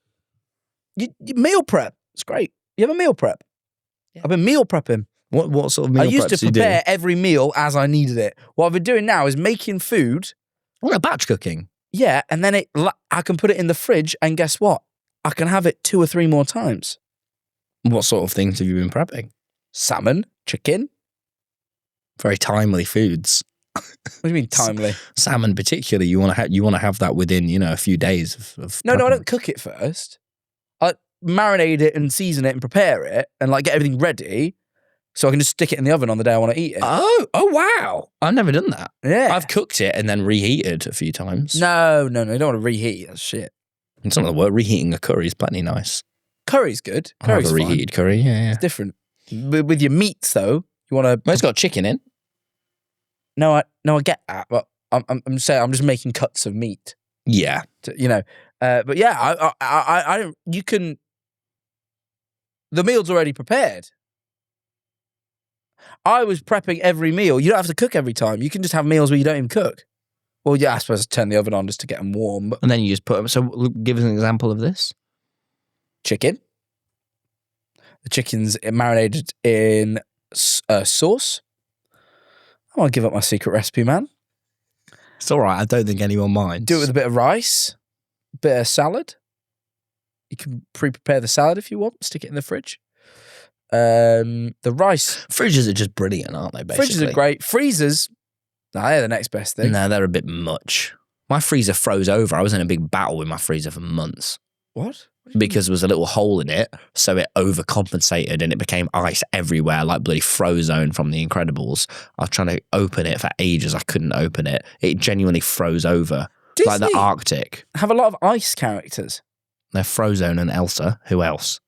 you meal prep. It's great. You have a meal prep. Yeah. I've been meal prepping. What sort of meal I used preps to do you do? prepare every meal as I needed it. What I've been doing now is making food. What, batch cooking? Yeah, and then I can put it in the fridge, and guess what? I can have it 2 or 3 more times. What sort of things have you been prepping? Salmon, chicken. Very timely foods. What do you mean timely? Salmon, particularly, you want to have that within a few days of No, I prepping. don't cook it first. I marinate it and season it and prepare it and get everything ready, so I can just stick it in the oven on the day I want to eat it. Oh wow! I've never done that. Yeah, I've cooked it and then reheated a few times. No, you don't want to reheat. That's shit. It's not the word. Reheating a curry is plenty nice. Curry's good. I have Curry's a fine. reheated curry. Yeah. It's different. With your meats though, you want to. Well, it's got chicken in. No, I get that, but I'm saying I'm just making cuts of meat. Yeah. But yeah, I don't. You can. The meal's already prepared. I was prepping every meal. You don't have to cook every time. You can just have meals where you don't even cook. Well, yeah, I suppose turn the oven on just to get them warm. But And then you just put them. So give us an example of this. chicken. The chicken's marinated in sauce. I want to give up my secret recipe, man. It's all right. I don't think anyone minds. Do it with a bit of rice, a bit of salad. You can pre-prepare the salad if you want. Stick it in the fridge. The rice. Fridges are just brilliant, aren't they? Basically, Fridges are great. Freezers. Nah, they're the next best thing. No, they're a bit much. My freezer froze over. I was in a big battle with my freezer for months. What? Because there was a little hole in it, so it overcompensated and it became ice everywhere, like bloody Frozone from The Incredibles. I was trying to open it for ages. I couldn't open it. It genuinely froze over. Like the Disney Arctic. have a lot of ice characters. They're Frozone and Elsa. Who else?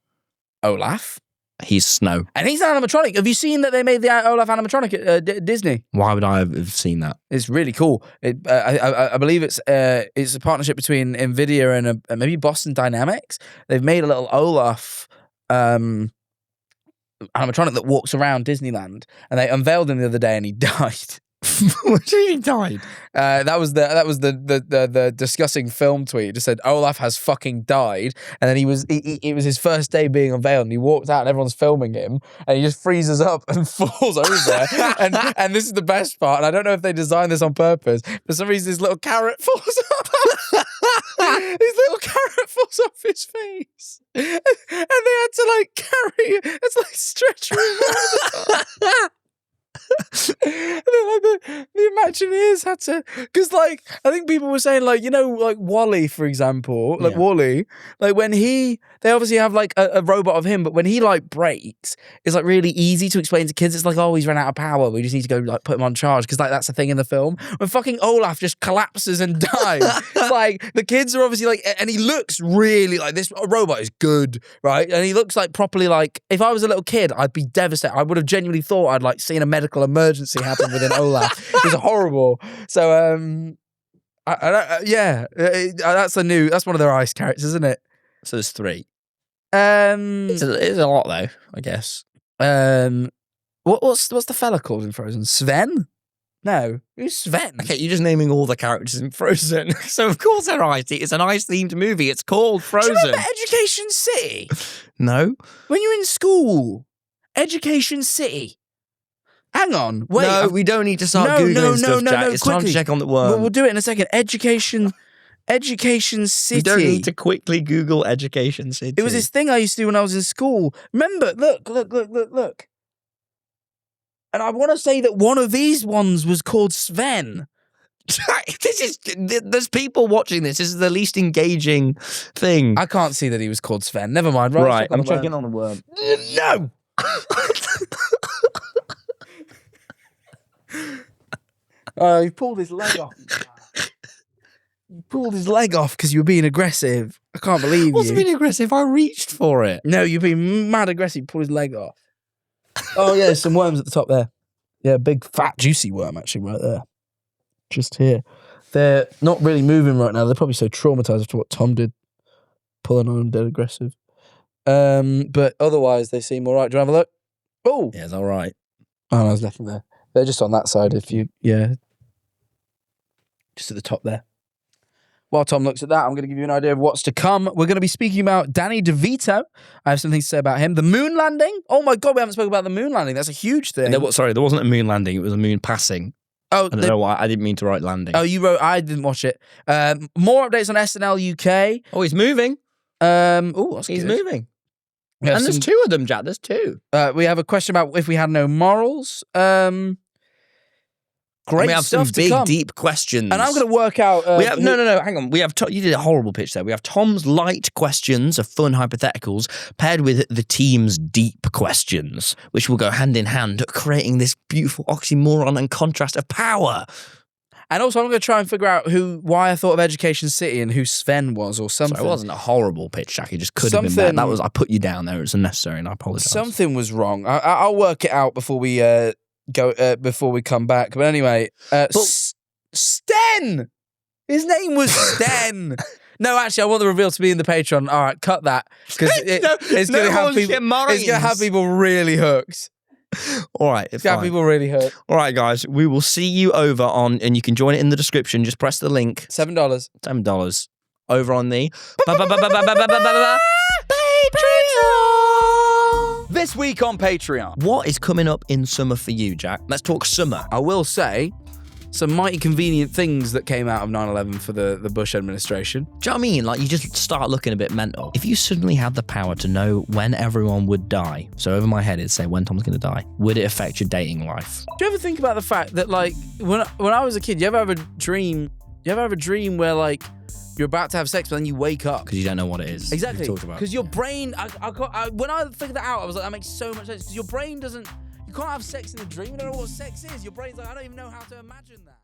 Olaf. He's Snow. And he's an animatronic. Have you seen that they made the Olaf animatronic at Disney? Why would I have seen that? It's really cool. I believe it's a partnership between NVIDIA and maybe Boston Dynamics. They've made a little Olaf animatronic that walks around Disneyland, and they unveiled him the other day, and he died. What do you mean he died? That was the discussing film tweet. It just said Olaf has fucking died, and then it was his first day being unveiled, and he walked out, and everyone's filming him, and he just freezes up and falls over. and this is the best part, and I don't know if they designed this on purpose. For some reason, this little carrot falls off. His little carrot falls off his face, and they had to like carry it. It's like stretcher him. And then, like, the Imagineers had to, because like I think people were saying like, you know, like Wall-E, for example, like Wall-E, like when they obviously have like a robot of him, but when he like breaks, it's like really easy to explain to kids. It's like, oh, he's run out of power, we just need to go like put him on charge, because like that's the thing in the film. When fucking Olaf just collapses and dies, it's like the kids are obviously like, and he looks really like, this robot is good, right? And he looks like properly, like if I was a little kid, I'd be devastated. I would have genuinely thought I'd like seen a medical emergency happen within Olaf. It was horrible. So that's one of their ice characters, isn't it? So there's 3. It's It's a lot though, I guess. What's the fella called in Frozen? Sven? No, who's Sven? Okay, you're just naming all the characters in Frozen. So of course they're icy. It's an ice-themed movie. It's called Frozen. Do you remember Education City? No. When you're in school, Education City. Hang on, wait. No, we don't need to start Googling stuff, Jack. It's time to check on the worm. We'll do it in a second. Education City. We don't need to quickly Google Education City. It was this thing I used to do when I was in school. Remember, look. And I want to say that one of these ones was called Sven. There's people watching this. This is the least engaging thing. I can't see that he was called Sven. Never mind. Right, I'm checking on the worm. No! Oh, he pulled his leg off. You pulled his leg off because you were being aggressive. I can't believe you. Wasn't being aggressive. I reached for it. No, you're being mad aggressive. You pulled his leg off. Oh, yeah, there's some worms at the top there. Yeah, big, fat, juicy worm, actually, right there. Just here. They're not really moving right now. They're probably so traumatized after what Tom did. Pulling on them dead aggressive. But otherwise, they seem all right. Do you have a look? Oh! Yeah, it's all right. Oh, no, there's nothing there. They're just on that side if you, just at the top there. While Tom looks at that, I'm going to give you an idea of what's to come. We're going to be speaking about Danny DeVito. I have something to say about him. The moon landing. Oh my God, we haven't spoken about the moon landing. That's a huge thing. There wasn't a moon landing. It was a moon passing. Oh, I don't know why. I didn't mean to write landing. Oh, you wrote, I didn't watch it. More updates on SNL UK. Oh, he's moving. He's moving. And there's 2 of them, Jack. There's 2. We have a question about if we had no morals. Great we have stuff some big, to come. Deep questions. And I'm going to work out... no, hang on. We have you did a horrible pitch there. We have Tom's light questions of fun hypotheticals paired with the team's deep questions, which will go hand in hand, creating this beautiful oxymoron and contrast of power. And also, I'm going to try and figure out why I thought of Education City and who Sven was or something. So it wasn't a horrible pitch, Jack. It just could have been better. That was, I put you down there. It was unnecessary, and I apologise. Something was wrong. I'll work it out before we before we come back. But anyway, Sten. His name was Sten. No, actually, I want the reveal to be in the Patreon. All right, cut that because it's going to have people really hooked. All right, it's got people really hurt. All right, guys, we will see you over on, and you can join it in the description. Just press the link. $7. $7 over on the Patreon. This week on Patreon, what is coming up in summer for you, Jack? Let's talk summer. I will say some mighty convenient things that came out of 9/11 for the Bush administration. Do you know what I mean? Like, you just start looking a bit mental. If you suddenly had the power to know when everyone would die, so over my head it'd say when Tom's going to die, would it affect your dating life? Do you ever think about the fact that, like, when I was a kid, you ever have a dream where, like, you're about to have sex, but then you wake up? Because you don't know what it is. Exactly. Because your brain, when I figured that out, I was like, that makes so much sense. Because your brain doesn't, you can't have sex in a dream. You don't know what sex is. Your brain's like, I don't even know how to imagine that.